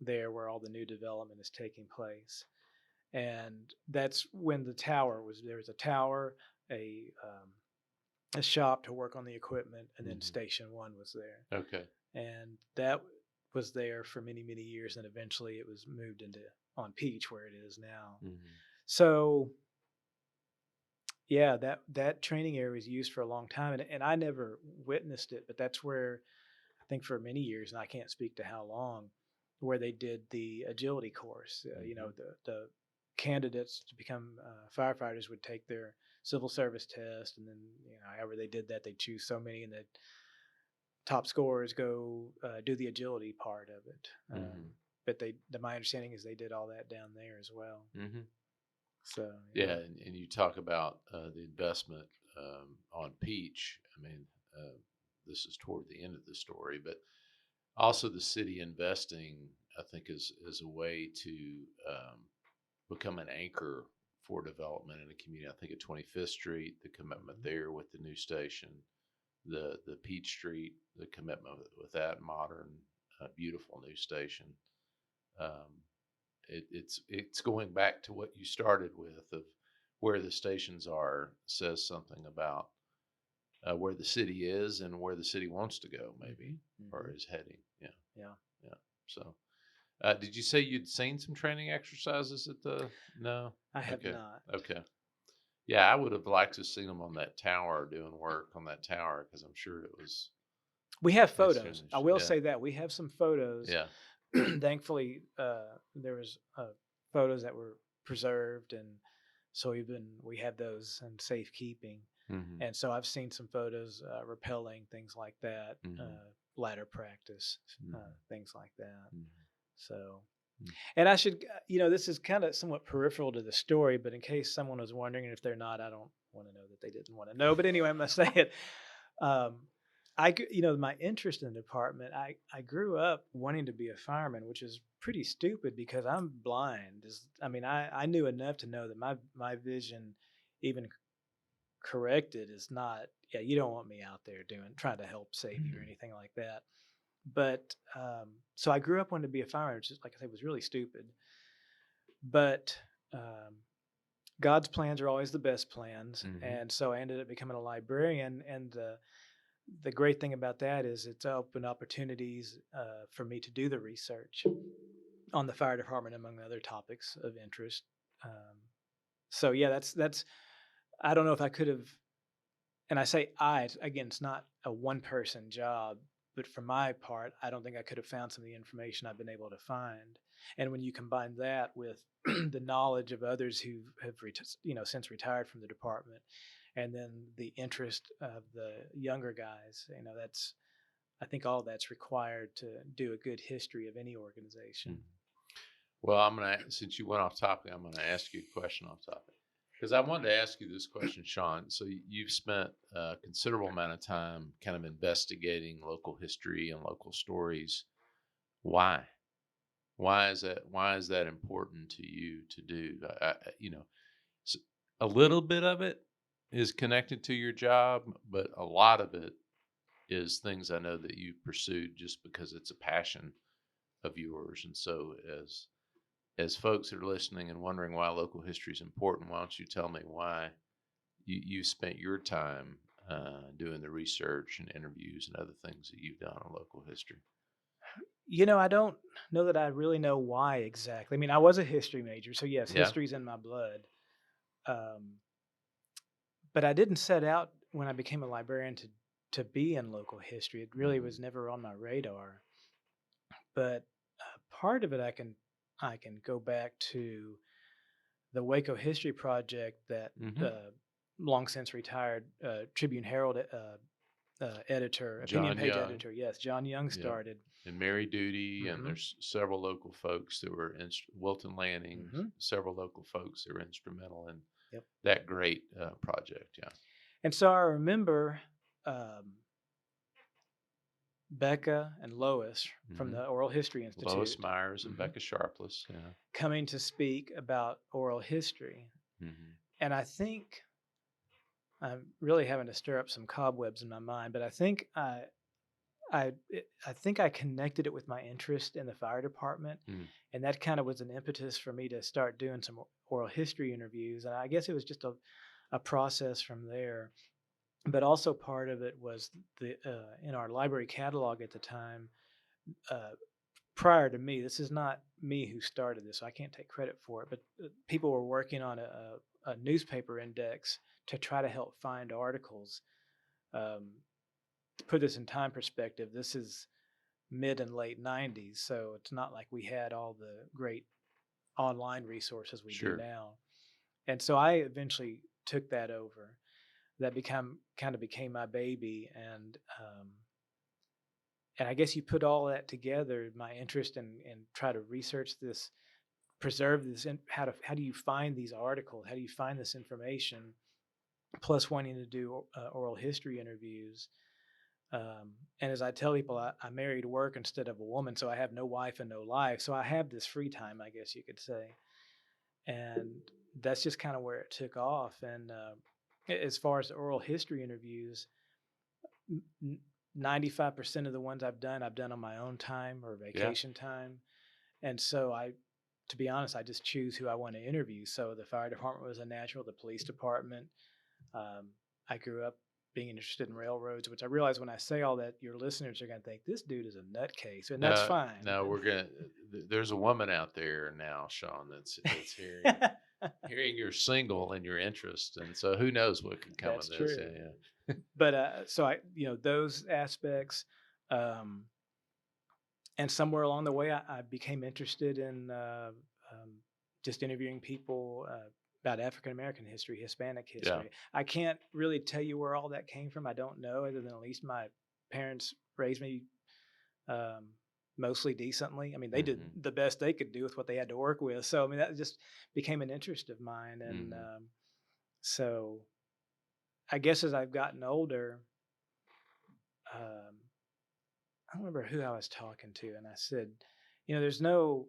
there where all the new development is taking place. And that's when the tower was there. Was a tower, a shop to work on the equipment, and then Station 1 was there. Okay. And that was there for many, many years, and eventually it was moved on Peach, where it is now. So yeah, that training area was used for a long time, and I never witnessed it, but that's where I think for many years, and I can't speak to how long, where they did the agility course. The candidates to become firefighters would take their civil service test, and then however they did that, they'd choose so many, and the top scorers go do the agility part of it. But my understanding is they did all that down there as well. So yeah, and you talk about the investment on Peach. I mean, this is toward the end of the story, but also the city investing, I think, is a way to become an anchor for development in a community. I think at 25th Street, the commitment there with the new station, the Peach Street, the commitment with that modern, beautiful new station. It's going back to what you started with of where the stations are, says something about where the city is and where the city wants to go, maybe, or is heading. Yeah. So, did you say you'd seen some training exercises at the? No, I have not. Okay. Yeah, I would have liked to have seen them on that tower, doing work on that tower, because I'm sure it was. We have photos. I will say that we have some photos. Yeah. Thankfully, there was photos that were preserved, and so we have those in safekeeping. And so I've seen some photos, rappelling, things like that, ladder practice, things like that. So, and I should, this is kind of somewhat peripheral to the story, but in case someone was wondering, and if they're not, I don't want to know that they didn't want to know. But anyway, I'm going to say it. My interest in the department, I grew up wanting to be a fireman, which is pretty stupid because I'm blind. I knew enough to know that my vision, even corrected, is not, you don't want me out there trying to help save you or anything like that. But so I grew up wanting to be a fireman, which is, like I said, was really stupid. but God's plans are always the best plans, Mm-hmm. and so I ended up becoming a librarian. And the great thing about that is it's opened opportunities for me to do the research on the fire department, among other topics of interest. Um, so yeah, that's. I don't know if I could have, and I say again, it's not a one person job, but for my part, I don't think I could have found some of the information I've been able to find. And when you combine that with the knowledge of others who have since retired from the department, and then the interest of the younger guys, that's, I think all that's required to do a good history of any organization. Mm-hmm. Well, since you went off topic, I'm gonna ask you a question off topic, because I wanted to ask you this question, Sean. So you've spent a considerable amount of time kind of investigating local history and local stories. Why? Why is that? Why is that important to you to do? A little bit of it is connected to your job, but a lot of it is things I know that you've pursued just because it's a passion of yours. And so, as folks that are listening and wondering why local history is important, why don't you tell me why you spent your time doing the research and interviews and other things that you've done on local history? I don't know that I really know why exactly. I mean, I was a history major, so yes, Yeah. history's in my blood. But I didn't set out when I became a librarian to be in local history. It really was never on my radar. But part of it, I can go back to the Waco History Project that long since retired Tribune Herald editor, opinion John page Young. editor, yes, John Young Yeah. started. And Mary Duty, and there's several local folks that were Wilton Lanning, several local folks that were instrumental in that great project. Yeah. And so I remember Becca and Lois from the Oral History Institute, Lois Myers and Becca Sharpless, yeah, coming to speak about oral history. And I think I'm really having to stir up some cobwebs in my mind, but I think I think I connected it with my interest in the fire department, and that kind of was an impetus for me to start doing some oral history interviews. And I guess it was just a process from there. But also part of it was the in our library catalog at the time, prior to me. This is not me who started this, so I can't take credit for it. But people were working on a newspaper index to try to help find articles. To put this in time perspective, this is mid and late 90s, so it's not like we had all the great online resources we do now. And so I eventually took that over. That kind of became my baby, and I guess you put all that together, my interest in try to research this, preserve this, and how do you find these articles, how do you find this information, plus wanting to do oral history interviews. And as I tell people, I married work instead of a woman, so I have no wife and no life, so I have this free time, I guess you could say. And that's just kind of where it took off. And as far as oral history interviews, 95% of the ones I've done on my own time or vacation time. And so to be honest, I just choose who I want to interview. So the fire department was a natural, the police department. I grew up being interested in railroads, which I realize when I say all that, your listeners are going to think this dude is a nutcase, and that's fine. No, there's a woman out there now, Sean, that's hearing hearing you're single and your interest, and so who knows what can come of this. True. Yeah. But so those aspects, and somewhere along the way, I became interested in just interviewing people about African American history, Hispanic history. Yeah. I can't really tell you where all that came from. I don't know, other than at least my parents raised me mostly decently. I mean, they did the best they could do with what they had to work with. So, I mean, that just became an interest of mine. And so I guess as I've gotten older, I don't remember who I was talking to, and I said, there's no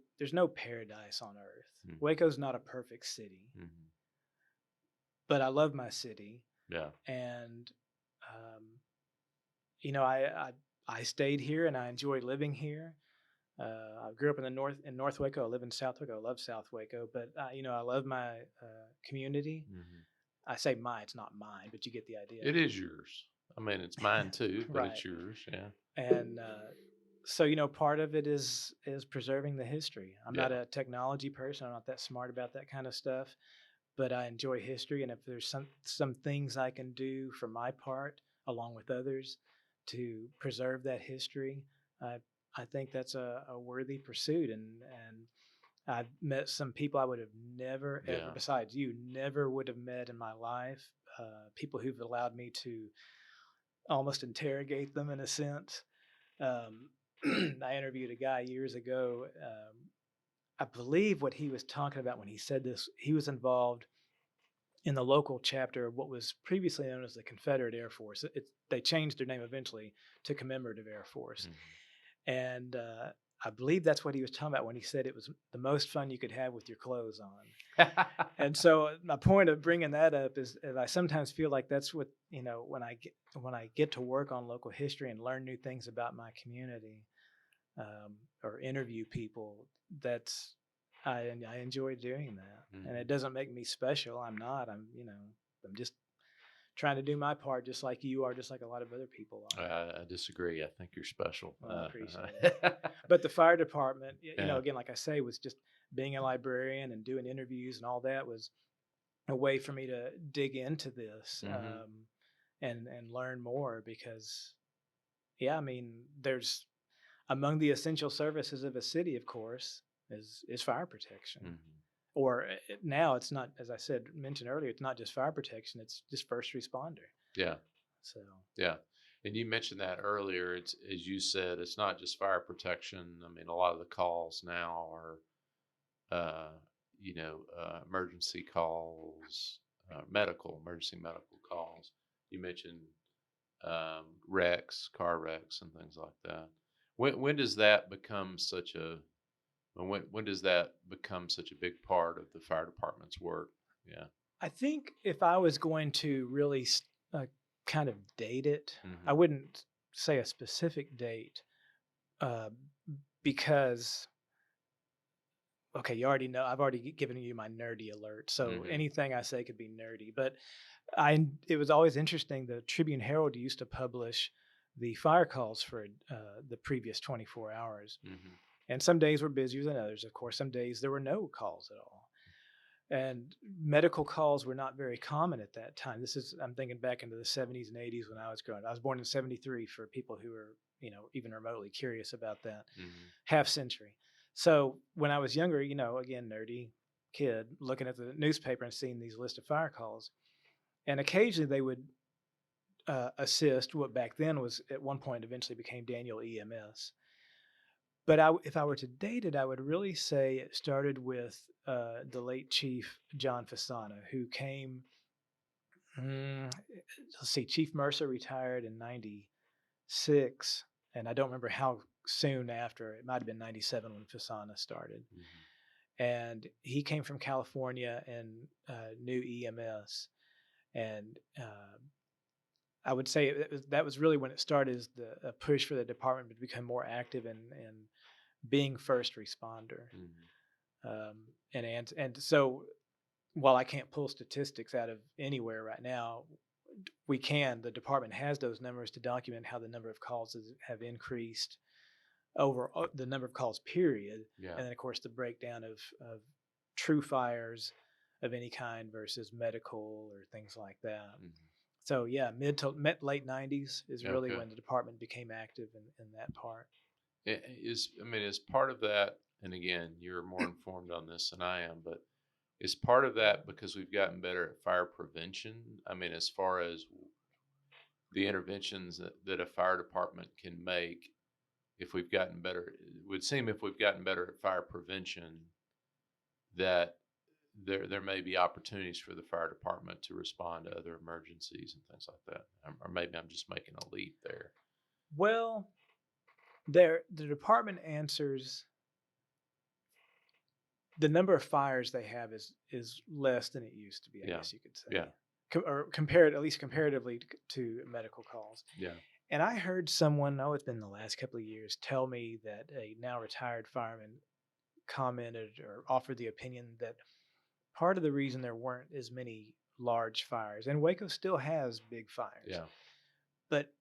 paradise on earth. Waco's not a perfect city, but I love my city. Yeah. And, I stayed here and I enjoy living here. I grew up in North Waco. I live in South Waco. I love South Waco, but I love my community. Mhm. I say mine; it's not mine, but you get the idea. It is yours. I mean, it's mine too, but Right. it's yours. Yeah. And so part of it is preserving the history. I'm not Yeah. a technology person. I'm not that smart about that kind of stuff, but I enjoy history. And if there's some things I can do for my part, along with others, to preserve that history, I think that's a worthy pursuit. And I've met some people I would have never ever, Yeah. besides you, never would have met in my life. People who've allowed me to almost interrogate them in a sense. um, I interviewed a guy years ago. I believe what he was talking about when he said this, he was involved in the local chapter of what was previously known as the Confederate Air Force. They changed their name eventually to Commemorative Air Force. And I believe that's what he was talking about when he said it was the most fun you could have with your clothes on. And so my point of bringing that up is I sometimes feel like that's what, when I get to work on local history and learn new things about my community, or interview people, I enjoy doing that. And it doesn't make me special. I'm not. I'm just trying to do my part, just like you are, just like a lot of other people are. I disagree. I think you're special. Well, I appreciate it. But the fire department, Yeah. again, like I say, was just being a librarian and doing interviews and all that was a way for me to dig into this, and learn more because, yeah, I mean, there's among the essential services of a city, of course, is fire protection. Or now it's not, as I mentioned earlier, it's not just fire protection; it's just first responder. Yeah. So Yeah. And you mentioned that earlier. It's, as you said, it's not just fire protection. I mean, a lot of the calls now are, emergency calls, emergency medical calls. You mentioned wrecks, car wrecks, and things like that. When does that become such a when does that become such a big part of the fire department's work? Yeah. I think if I was going to really kind of date it, I Mm-hmm. wouldn't say a specific date, uh, because okay, you already know I've already given you my nerdy alert, so Mm-hmm. anything I say could be nerdy. But it was always interesting. The Tribune Herald used to publish the fire calls for the previous 24 hours, Mm-hmm. and some days were busier than others. Of course, some days there were no calls at all. And medical calls were not very common at that time. I'm thinking back into the 70s and 80s when I was growing up. I was born in 73 for people who are, even remotely curious about that Mm-hmm. half century. So when I was younger, again, nerdy kid, looking at the newspaper and seeing these lists of fire calls. And occasionally they would assist what back then was at one point eventually became Daniel EMS. But if I were to date it, I would really say it started with the late Chief John Fasano, who came. Let's see, Chief Mercer retired in '96, and I don't remember how soon after. It might have been '97 when Fasano started. And he came from California and knew EMS, and I would say that was really when it started, as the push for the department to become more active in being first responder. And so while I can't pull statistics out of anywhere right now, the department has those numbers to document how the number of calls have increased over the number of calls period. Yeah. And then of course the breakdown of true fires of any kind versus medical or things like that. So yeah, mid to late 90s is really when the department became active in that part. Is part of that, and again, you're more informed on this than I am, but is part of that because we've gotten better at fire prevention? I mean, as far as the interventions that a fire department can make, if we've gotten better, it would seem if we've gotten better at fire prevention, that there may be opportunities for the fire department to respond to other emergencies and things like that. Or maybe I'm just making a leap there. Well, the department answers. The number of fires they have is less than it used to be, I guess you could say. Yeah. Or at least comparatively to medical calls. Yeah. And I heard someone, it's been the last couple of years, tell me that a now retired fireman commented or offered the opinion that part of the reason there weren't as many large fires, and Waco still has big fires, Yeah. but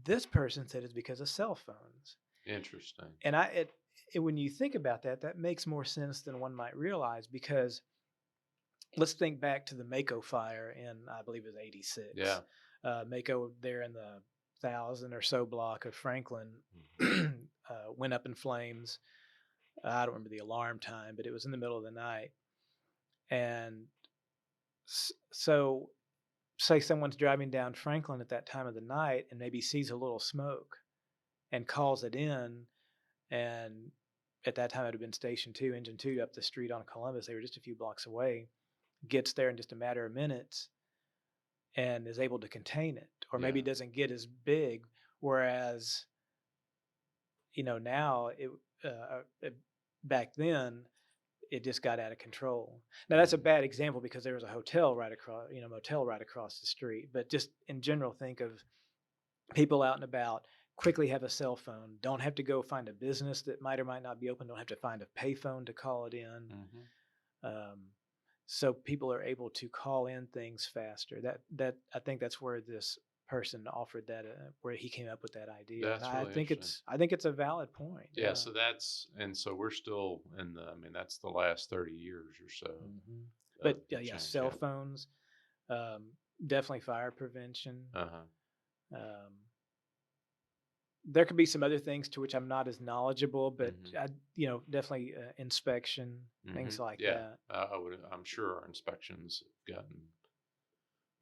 this person said it's because of cell phones. Interesting. And when you think about that, that makes more sense than one might realize, because let's think back to the Waco fire in, I believe it was 86. Yeah. Waco there in the 1,000 or so block of Franklin went up in flames. I don't remember the alarm time, but it was in the middle of the night. And so say someone's driving down Franklin at that time of the night and maybe sees a little smoke and calls it in. And at that time it had been Station 2, Engine 2 up the street on Columbus. They were just a few blocks away. Gets there in just a matter of minutes and is able to contain it, or maybe doesn't get as big. Whereas, now back then it just got out of control. Now that's a bad example because there was a hotel right across, motel right across the street. But just in general, think of people out and about, quickly have a cell phone, don't have to go find a business that might or might not be open, don't have to find a payphone to call it in. So people are able to call in things faster. That I think that's where this person offered that, where he came up with that idea. That's really I think it's a valid point. Yeah. So so we're still in that's the last 30 years or so. But cell phones, definitely fire prevention. There could be some other things to which I'm not as knowledgeable, but definitely inspection, things like that. I'm sure our inspections have gotten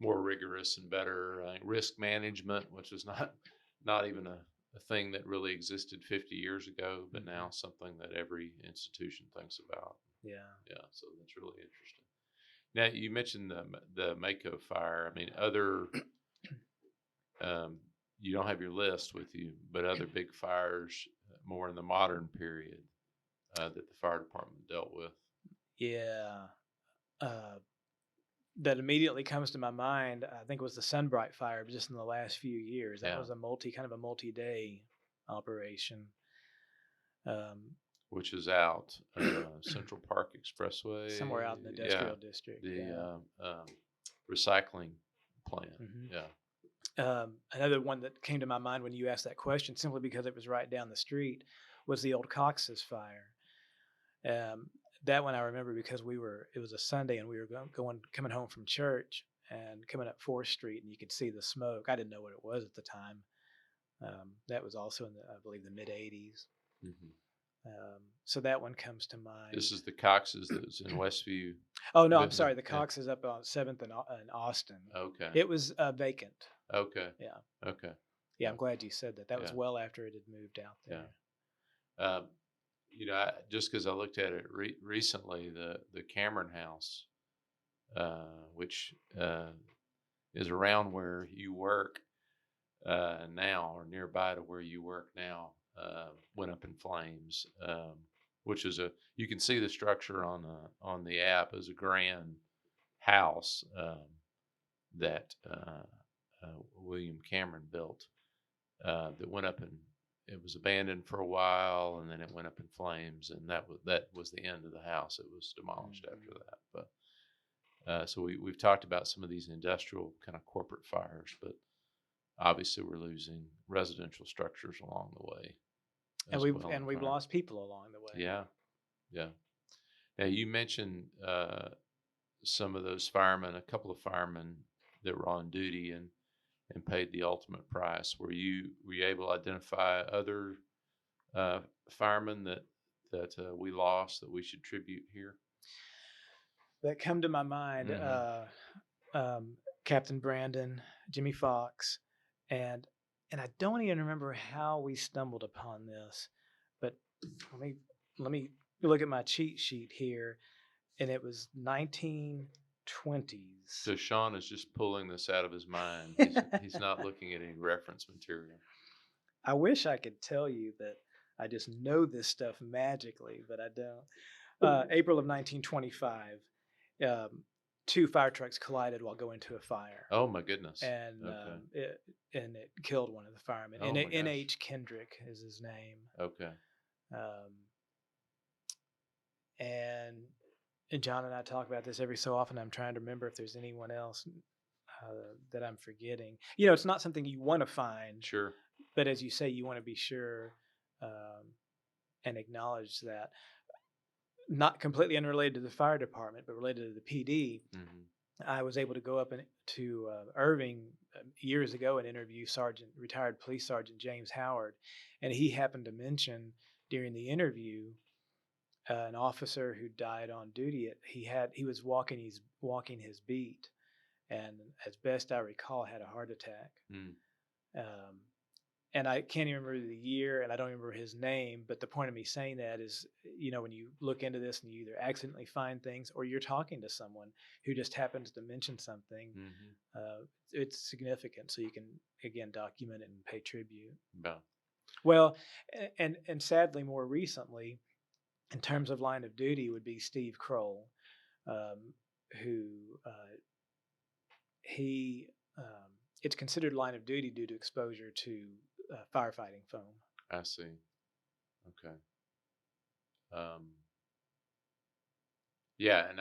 more rigorous and better. Risk management, which is not even a thing that really existed 50 years ago, but now something that every institution thinks about. Yeah. So that's really interesting. Now you mentioned the Waco fire. Other. You don't have your list with you, but other big fires more in the modern period that the fire department dealt with. Yeah. That immediately comes to my mind, I think it was the Sunbright fire just in the last few years. That was a multi-day operation. Which is out Central Park Expressway. Somewhere out in the industrial district. The recycling plant. Another one that came to my mind when you asked that question, simply because it was right down the street, was the old Cox's fire. That one I remember because it was a Sunday and we were coming home from church and coming up 4th Street, and you could see the smoke. I didn't know what it was at the time. That was also in I believe the mid 80s. So that one comes to mind. This is the Cox's that's in Westview. Oh no, I'm sorry. The Cox is up on 7th in Austin. Okay. It was vacant. Okay. Yeah. Okay. Yeah, I'm glad you said that. That was well after it had moved out there. Yeah. Just because I looked at it recently, the Cameron House, which is around where you work now, or nearby to where you work now, went up in flames. Which is you can see the structure on the app as a grand house that William Cameron built that went up, and it was abandoned for a while, and then it went up in flames, and that was the end of the house. It was demolished after that. But so we've talked about some of these industrial kind of corporate fires, but obviously we're losing residential structures along the way. And we've lost people along the way. Yeah. Now you mentioned some of those firemen, a couple of firemen that were on duty and paid the ultimate price. Were you able to identify other firemen that we lost that we should tribute here? That come to my mind, Captain Brandon, Jimmy Fox, and I don't even remember how we stumbled upon this, but let me look at my cheat sheet here, and it was 1920s. So Sean is just pulling this out of his mind. He's not looking at any reference material. I wish I could tell you that I just know this stuff magically, but I don't. April of 1925, 2 fire trucks collided while going to a fire, Oh my goodness. and Okay. it killed one of the firemen. Oh my gosh. N.H. Kendrick is his name. Okay. Um, and John and I talk about this every so often. I'm trying to remember if there's anyone else that I'm forgetting. It's not something you want to find, Sure. but as you say, you want to be sure and acknowledge that. Not completely unrelated to the fire department, but related to the PD. Mm-hmm. I was able to go up to Irving years ago and interview retired police sergeant James Howard, and he happened to mention during the interview an officer who died on duty. He was walking his beat, and as best I recall, had a heart attack. Mm. And I can't even remember the year, and I don't remember his name. But the point of me saying that is, when you look into this and you either accidentally find things or you're talking to someone who just happens to mention something, Mm-hmm. it's significant. So you can, again, document it and pay tribute. Yeah. Well, and sadly, more recently, in terms of line of duty, would be Steve Kroll, who it's considered line of duty due to exposure to firefighting foam. I see. Okay. Yeah, and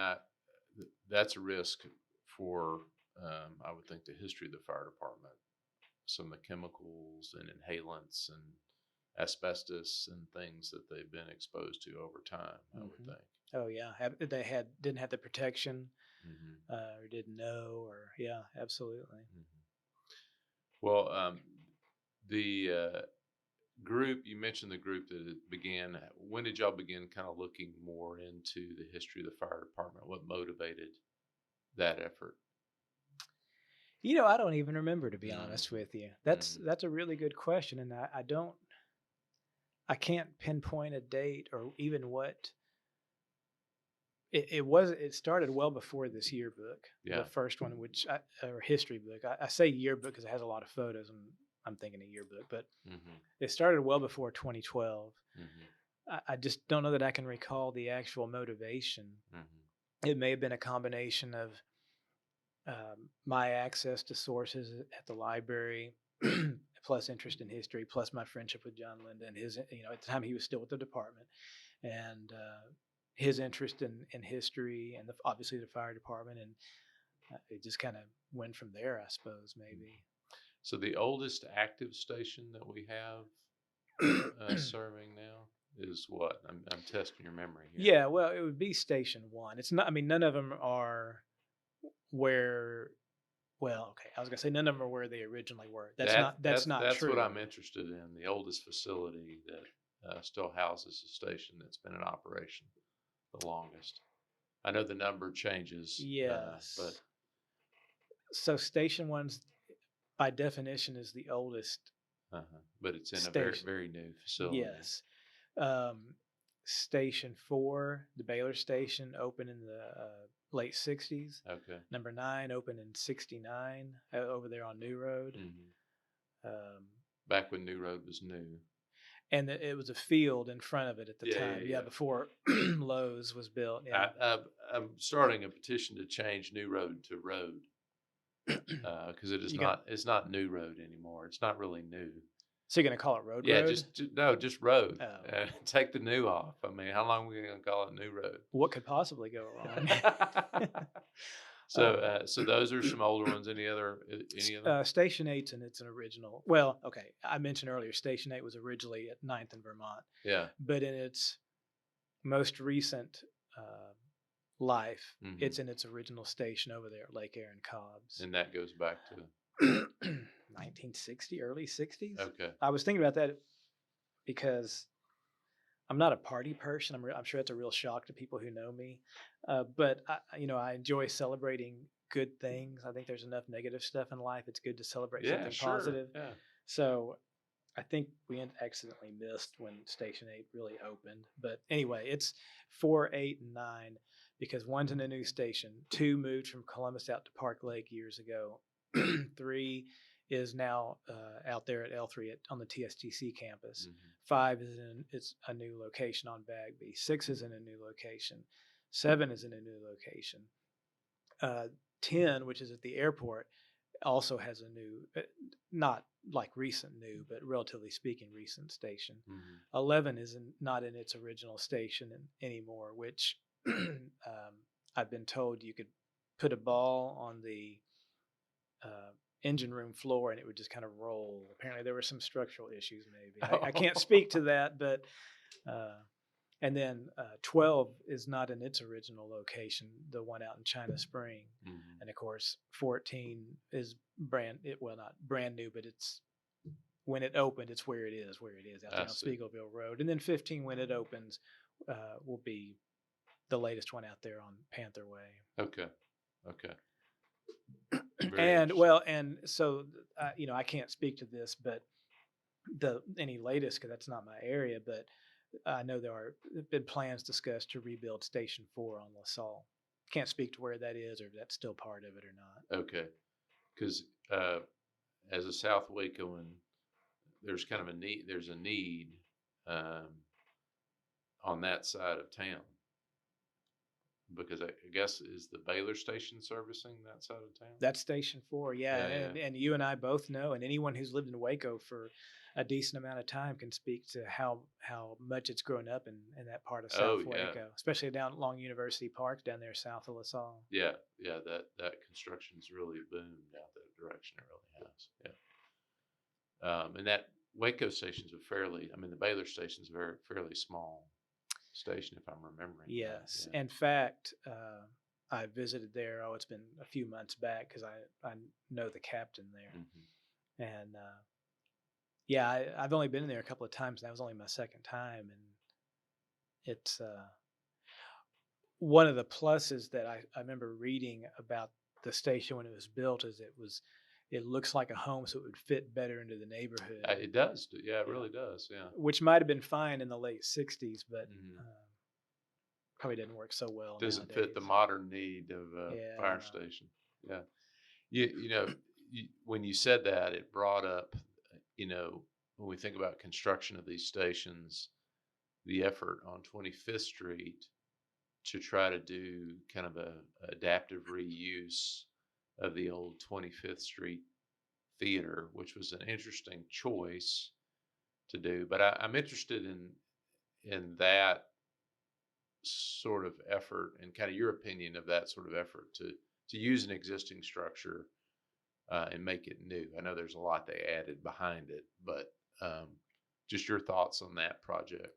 that's a risk for I would think the history of the fire department. Some of the chemicals and inhalants and asbestos and things that they've been exposed to over time. I would think. Oh yeah, they didn't have the protection, Mm-hmm. or didn't know, or yeah, absolutely. Mm-hmm. Well, the group, you mentioned the group that it began. When did y'all begin kind of looking more into the history of the fire department? What motivated that effort? I don't even remember, to be honest with you. That's a really good question, and I can't pinpoint a date or even what. It started well before this yearbook, Yeah. the first one, or history book. I say yearbook because it has a lot of photos, and I'm thinking a yearbook, but it started well before 2012. I just don't know that I can recall the actual motivation. It may have been a combination of my access to sources at the library, plus interest in history, plus my friendship with John Linda and his, at the time he was still with the department, and his interest in history and obviously the fire department, and it just kind of went from there, I suppose, maybe. So the oldest active station that we have serving now is what? I'm testing your memory here. Yeah, well, it would be Station 1. It's not. I mean, none of them are where. Well, okay, I was gonna say none of them are where they originally were. That's not That's true. what I'm interested in. The oldest facility that still houses a station that's been in operation the longest. I know the number changes. Yes. But so Station 1's by definition is the oldest. But it's in station. A very, very new facility. Yes. Station 4, the Baylor station, opened in the late 60s. Okay. Number 9 opened in 69 over there on New Road. Back when New Road was new. And it was a field in front of it at the time. Yeah. Before Lowe's was built. Yeah. I'm starting a petition to change New Road to Road because it's not New Road anymore. It's not really new. So you're gonna call it Road? Yeah, Road? just Road. Oh. Take the new off. I mean, how long are we gonna call it New Road? What could possibly go wrong? So those are some older ones. Any other? Station 8's in its original. Well, okay. I mentioned earlier Station 8 was originally at 9th and Vermont. Yeah. But in its most recent life, it's in its original station over there at Lake Aaron Cobb's. And that goes back to 1960, early 60s. Okay. I was thinking about that because I'm not a party person. I'm sure that's a real shock to people who know me. But I enjoy celebrating good things. I think there's enough negative stuff in life. It's good to celebrate something positive. Yeah. So I think we accidentally missed when Station 8 really opened. But anyway, it's 4, 8, and 9 because 1's in a new station. 2 moved from Columbus out to Park Lake years ago. 3 is now out there at L3 on the TSTC campus. 5 is a new location on Bagby. 6 is in a new location. 7 is in a new location. 10, which is at the airport, also has a new, not like recent new, but relatively speaking, recent station. 11 is not in its original station anymore, which I've been told you could put a ball on the engine room floor and it would just kind of roll. Apparently there were some structural issues maybe. I can't speak to that, but and then 12 is not in its original location, the one out in China Spring. And of course 14 is not brand new, but it's when it opened, it's where it is out there on Spiegelville Road. And then 15, when it opens, will be the latest one out there on Panther Way. Okay. And well, and so I can't speak to this, but any latest, because that's not my area, but I know there have been plans discussed to rebuild Station 4 on LaSalle. Can't speak to where that is or if that's still part of it or not. Okay, because as a South Wacoan, there's kind of a need. There's a need on that side of town. Because I guess, is the Baylor station servicing that side of town? That's Station 4, yeah. And you and I both know, and anyone who's lived in Waco for a decent amount of time can speak to how much it's grown up in that part of South Waco, especially down along University Park down there south of LaSalle. Yeah, that construction's really boomed out that direction. It really has. And that Waco station's the Baylor station's a fairly small station, if I'm remembering. Yes. In fact, I visited there. It's been a few months back because I know the captain there. And I've only been in there a couple of times. And that was only my second time. And it's one of the pluses that I remember reading about the station when it was built is it looks like a home, so it would fit better into the neighborhood. It does. Yeah, it really does. Yeah. Which might have been fine in the late 60s, but probably didn't work so well. Doesn't fit the modern need of a fire station. Yeah. When you said that, it brought up, when we think about construction of these stations, the effort on 25th Street to try to do kind of a adaptive reuse of the old 25th Street Theater, which was an interesting choice to do. But I'm interested in that sort of effort and kind of your opinion of that sort of effort to use an existing structure and make it new. I know there's a lot they added behind it, but just your thoughts on that project.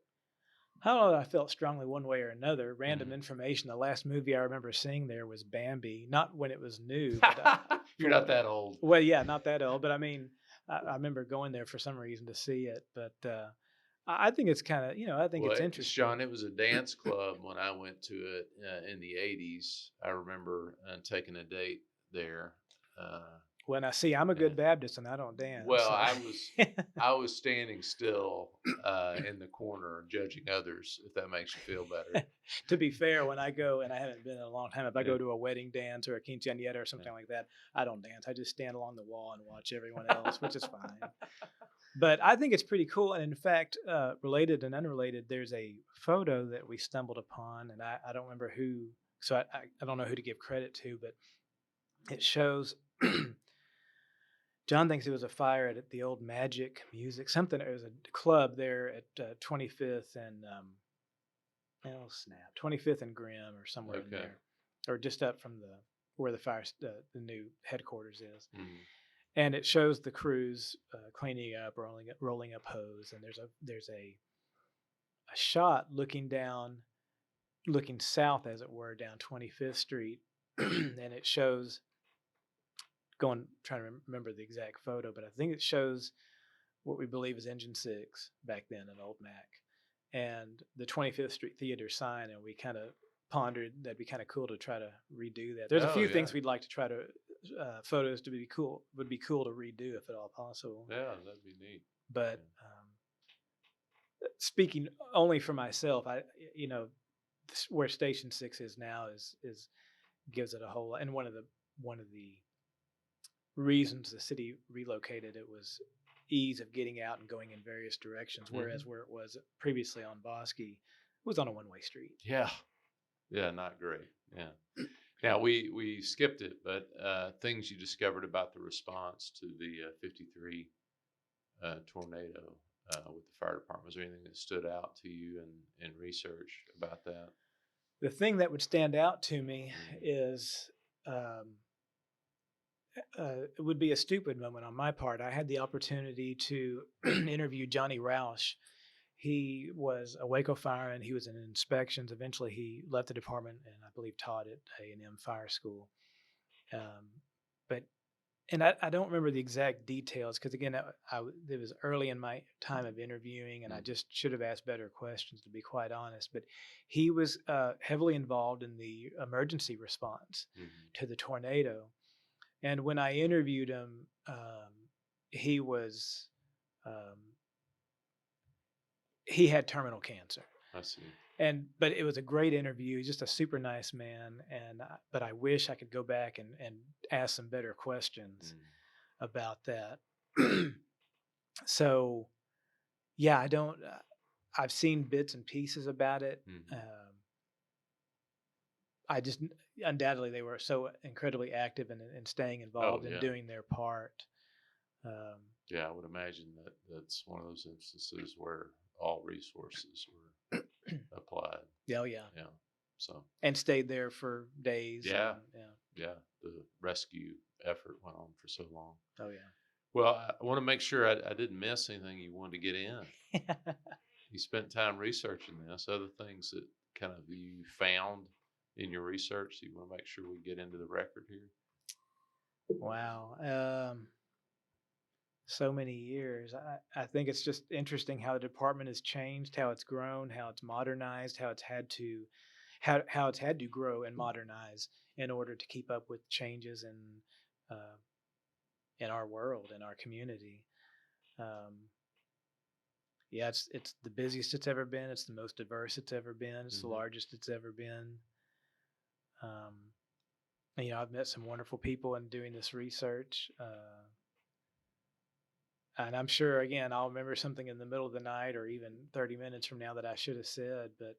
I don't know. I felt strongly one way or another. Random information. The last movie I remember seeing there was Bambi. Not when it was new. But You're not that old. Well, yeah, not that old. But I mean, I remember going there for some reason to see it. But I think it's kind of, it's interesting. Sean, it was a dance club when I went to it in the 80s. I remember taking a date there. Well, now see, I'm a good Baptist and I don't dance. Well, so. I was standing still in the corner judging others, if that makes you feel better. To be fair, when I go, and I haven't been in a long time, if I go to a wedding dance or a quinceañera or something like that, I don't dance. I just stand along the wall and watch everyone else, which is fine. But I think it's pretty cool. And in fact, related and unrelated, there's a photo that we stumbled upon, and I don't remember who, so I don't know who to give credit to, but it shows... John thinks it was a fire at the old Magic Music, something. It was a club there at 25th and 25th and Grimm or somewhere in there, or just up from where the fire the new headquarters is. And it shows the crews cleaning up, rolling up hose, and there's a shot looking south, as it were, down 25th Street, and it shows. Trying to remember the exact photo, but I think it shows what we believe is Engine 6 back then, an old Mac, and the 25th Street Theater sign, and we kind of pondered that'd be kind of cool to try to redo that. There's a few things we'd like to try to photos to be cool, would be cool to redo if at all possible. Yeah, that'd be neat. But speaking only for myself, where Station 6 is now is gives it a whole lot. And one of the reasons the city relocated it was ease of getting out and going in various directions, whereas where it was previously on Bosque, it was on a one-way street. Yeah, not great. Yeah. Now we skipped it, but things you discovered about the response to the 53 tornado with the fire department. Was there anything that stood out to you in research about that? The thing that would stand out to me is um, it would be a stupid moment on my part. I had the opportunity to interview Johnny Roush. He was a Waco fireman. He was in inspections. Eventually, he left the department and I believe taught at A&M Fire School. Um, but and I don't remember the exact details because again, it was early in my time of interviewing, and I just should have asked better questions to be quite honest. But he was heavily involved in the emergency response to the tornado, and when I interviewed him, he was um, he had terminal cancer. I see. But it was a great interview. He's just a super nice man, but I wish I could go back and ask some better questions about that. So, yeah, I don't. I've seen bits and pieces about it. I just undoubtedly they were so incredibly active in staying involved and doing their part. Yeah, I would imagine that's one of those instances where all resources were applied. Oh yeah. Yeah. So. And stayed there for days. Yeah. And, yeah. The rescue effort went on for so long. Oh yeah. Well, I want to make sure I didn't miss anything you wanted to get in. You spent time researching this. Other things that kind of you found in your research that you want to make sure we get into the record here. Wow. So many years. I think it's just interesting how the department has changed, how it's grown, how it's modernized, how it's had to grow and modernize in order to keep up with changes in our world, in our community. Yeah, it's the busiest it's ever been. It's the most diverse it's ever been. It's the largest it's ever been. And, I've met some wonderful people in doing this research. And I'm sure, again, I'll remember something in the middle of the night or even 30 minutes from now that I should have said. But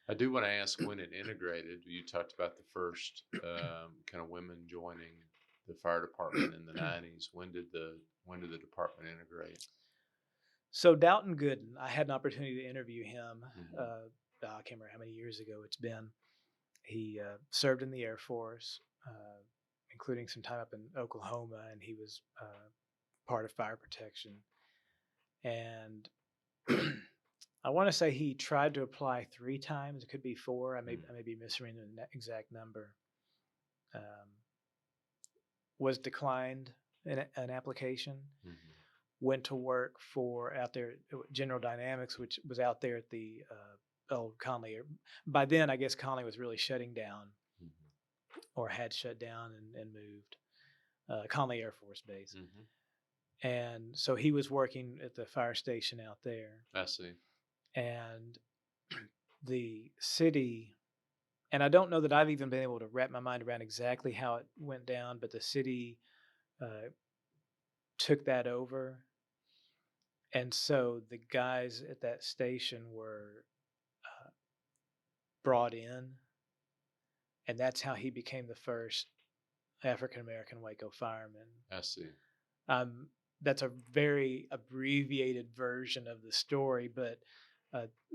I do want to ask when it integrated. You talked about the first kind of women joining the fire department in the 90s. When did the department integrate? So Dalton Gooden, I had an opportunity to interview him. I can't remember how many years ago it's been. He served in the Air Force, including some time up in Oklahoma, and he was part of fire protection. And I want to say he tried to apply 3 times. It could be 4. I may be misreading the exact number. Was declined in an application. Went to work for out there General Dynamics, which was out there at the old Conley. By then, I guess Conley was really shutting down, or had shut down and moved. Conley Air Force Base. And so he was working at the fire station out there. I see. And the city, and I don't know that I've even been able to wrap my mind around exactly how it went down, but the city took that over. And so the guys at that station were brought in, and that's how he became the first African-American Waco fireman. I see. That's a very abbreviated version of the story, but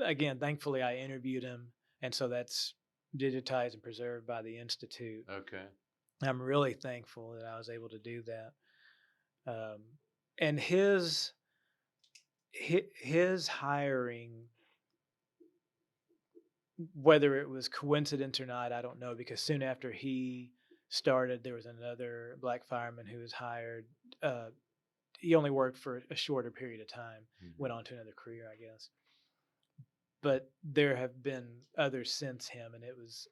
again, thankfully I interviewed him, and so that's digitized and preserved by the Institute. Okay. I'm really thankful that I was able to do that. And his hiring, whether it was coincidence or not, I don't know, because soon after he started, there was another black fireman who was hired. He only worked for a shorter period of time, went on to another career, I guess. But there have been others since him, and it was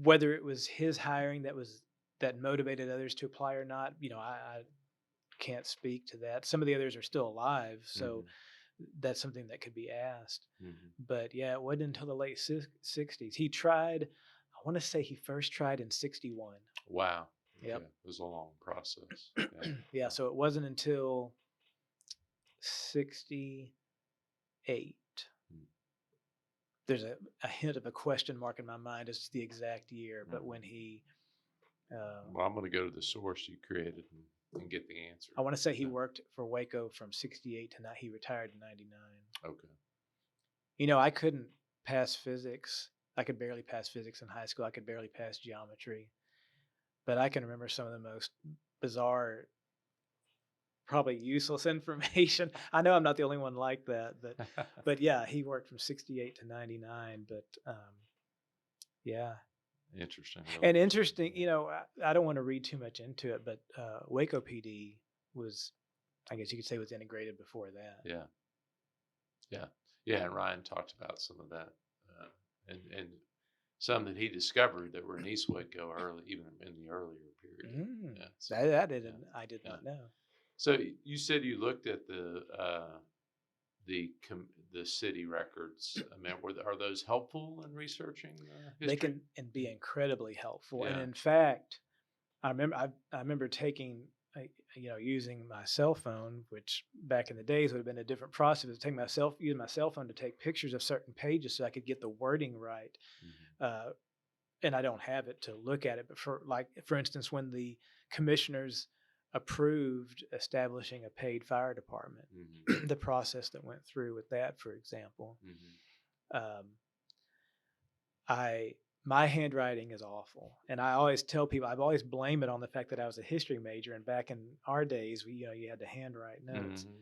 whether it was his hiring that motivated others to apply or not. I can't speak to that. Some of the others are still alive, so that's something that could be asked. But yeah, it wasn't until the late 60s. He tried, I want to say he first tried in 61. Wow. Yep. Okay. It was a long process. Yeah, so it wasn't until 68 there's a hint of a question mark in my mind as to the exact year, but when he, well, I'm going to go to the source you created and get the answer. I want to say he worked for Waco from 68 to he retired in 99. Okay. You know, I couldn't pass physics. I could barely pass physics in high school. I could barely pass geometry, but I can remember some of the most bizarre, probably useless information. I know I'm not the only one like that, but yeah, he worked from 68 to 99, but yeah. Interesting. And interesting, you know, I don't want to read too much into it, but Waco PD was, I guess you could say, was integrated before that. Yeah. And Ryan talked about some of that, and some that he discovered that were in East Waco early, even in the earlier period. Mm. Yeah, so, I did not know. So you said you looked at the city records. I mean, are those helpful in researching history? They can and be incredibly helpful. Yeah. And in fact, I remember taking, using my cell phone, which back in the days would have been a different process. Using my cell phone to take pictures of certain pages so I could get the wording right. Mm-hmm. And I don't have it to look at it, but for instance, when the commissioners approved establishing a paid fire department, Mm-hmm. the process that went through with that, for example, Mm-hmm. my handwriting is awful, and I always tell people, I've always blamed it on the fact that I was a history major, and back in our days, you had to handwrite notes. Mm-hmm.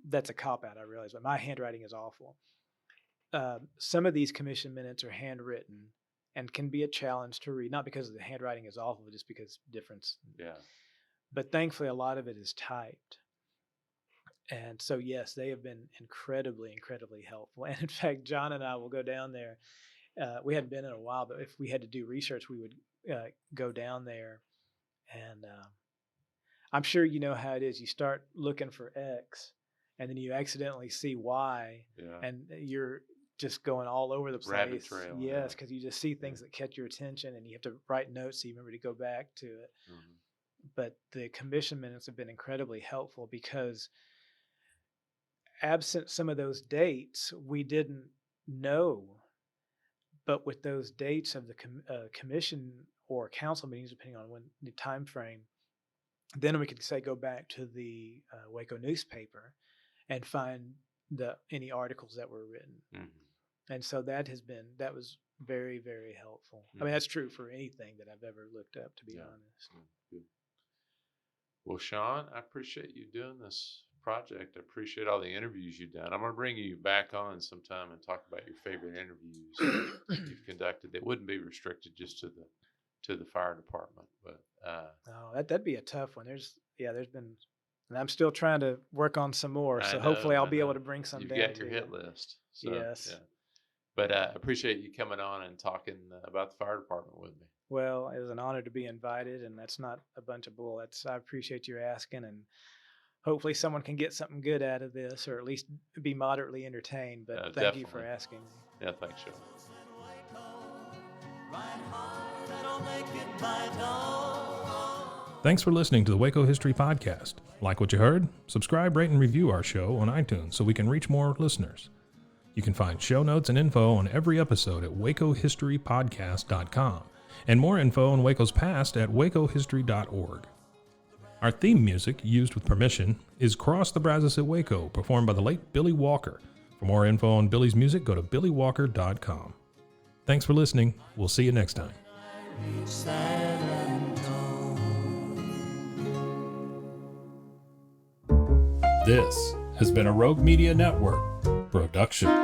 That's a cop out, I realize, but my handwriting is awful. Some of these commission minutes are handwritten and can be a challenge to read, not because the handwriting is awful, but just because difference. Yeah. But thankfully, a lot of it is typed. And so, yes, they have been incredibly, incredibly helpful. And in fact, John and I will go down there. We hadn't been in a while, but if we had to do research, we would go down there. And I'm sure you know how it is. You start looking for X, and then you accidentally see Y, and you're just going all over the place. Rabbit trail. Yes, because you just see things that catch your attention, and you have to write notes so you remember to go back to it. Mm-hmm. But the commission minutes have been incredibly helpful because absent some of those dates, we didn't know. But with those dates of the commission or council meetings, depending on when the time frame, then we could say go back to the Waco newspaper and find any articles that were written. Mm-hmm. And so that was very, very helpful. Mm-hmm. I mean, that's true for anything that I've ever looked up, to be honest. Good. Well, Sean, I appreciate you doing this project. I appreciate all the interviews you've done. I'm going to bring you back on sometime and talk about your favorite interviews you've conducted that wouldn't be restricted just to the fire department. But that'd be a tough one. There's been, and I'm still trying to work on some more. So hopefully I'll be able to bring some down. You've got your hit list. So, yes. Yeah. But I appreciate you coming on and talking about the fire department with me. Well, it was an honor to be invited, and that's not a bunch of bull. I appreciate you asking, and hopefully someone can get something good out of this, or at least be moderately entertained. But thank you for asking. Yeah, thanks, Sean. Thanks for listening to the Waco History Podcast. Like what you heard? Subscribe, rate, and review our show on iTunes so we can reach more listeners. You can find show notes and info on every episode at wacohistorypodcast.com, and more info on Waco's past at wacohistory.org. Our theme music, used with permission, is Cross the Brazos at Waco, performed by the late Billy Walker. For more info on Billy's music, go to billywalker.com. Thanks for listening. We'll see you next time. This has been a Rogue Media Network production.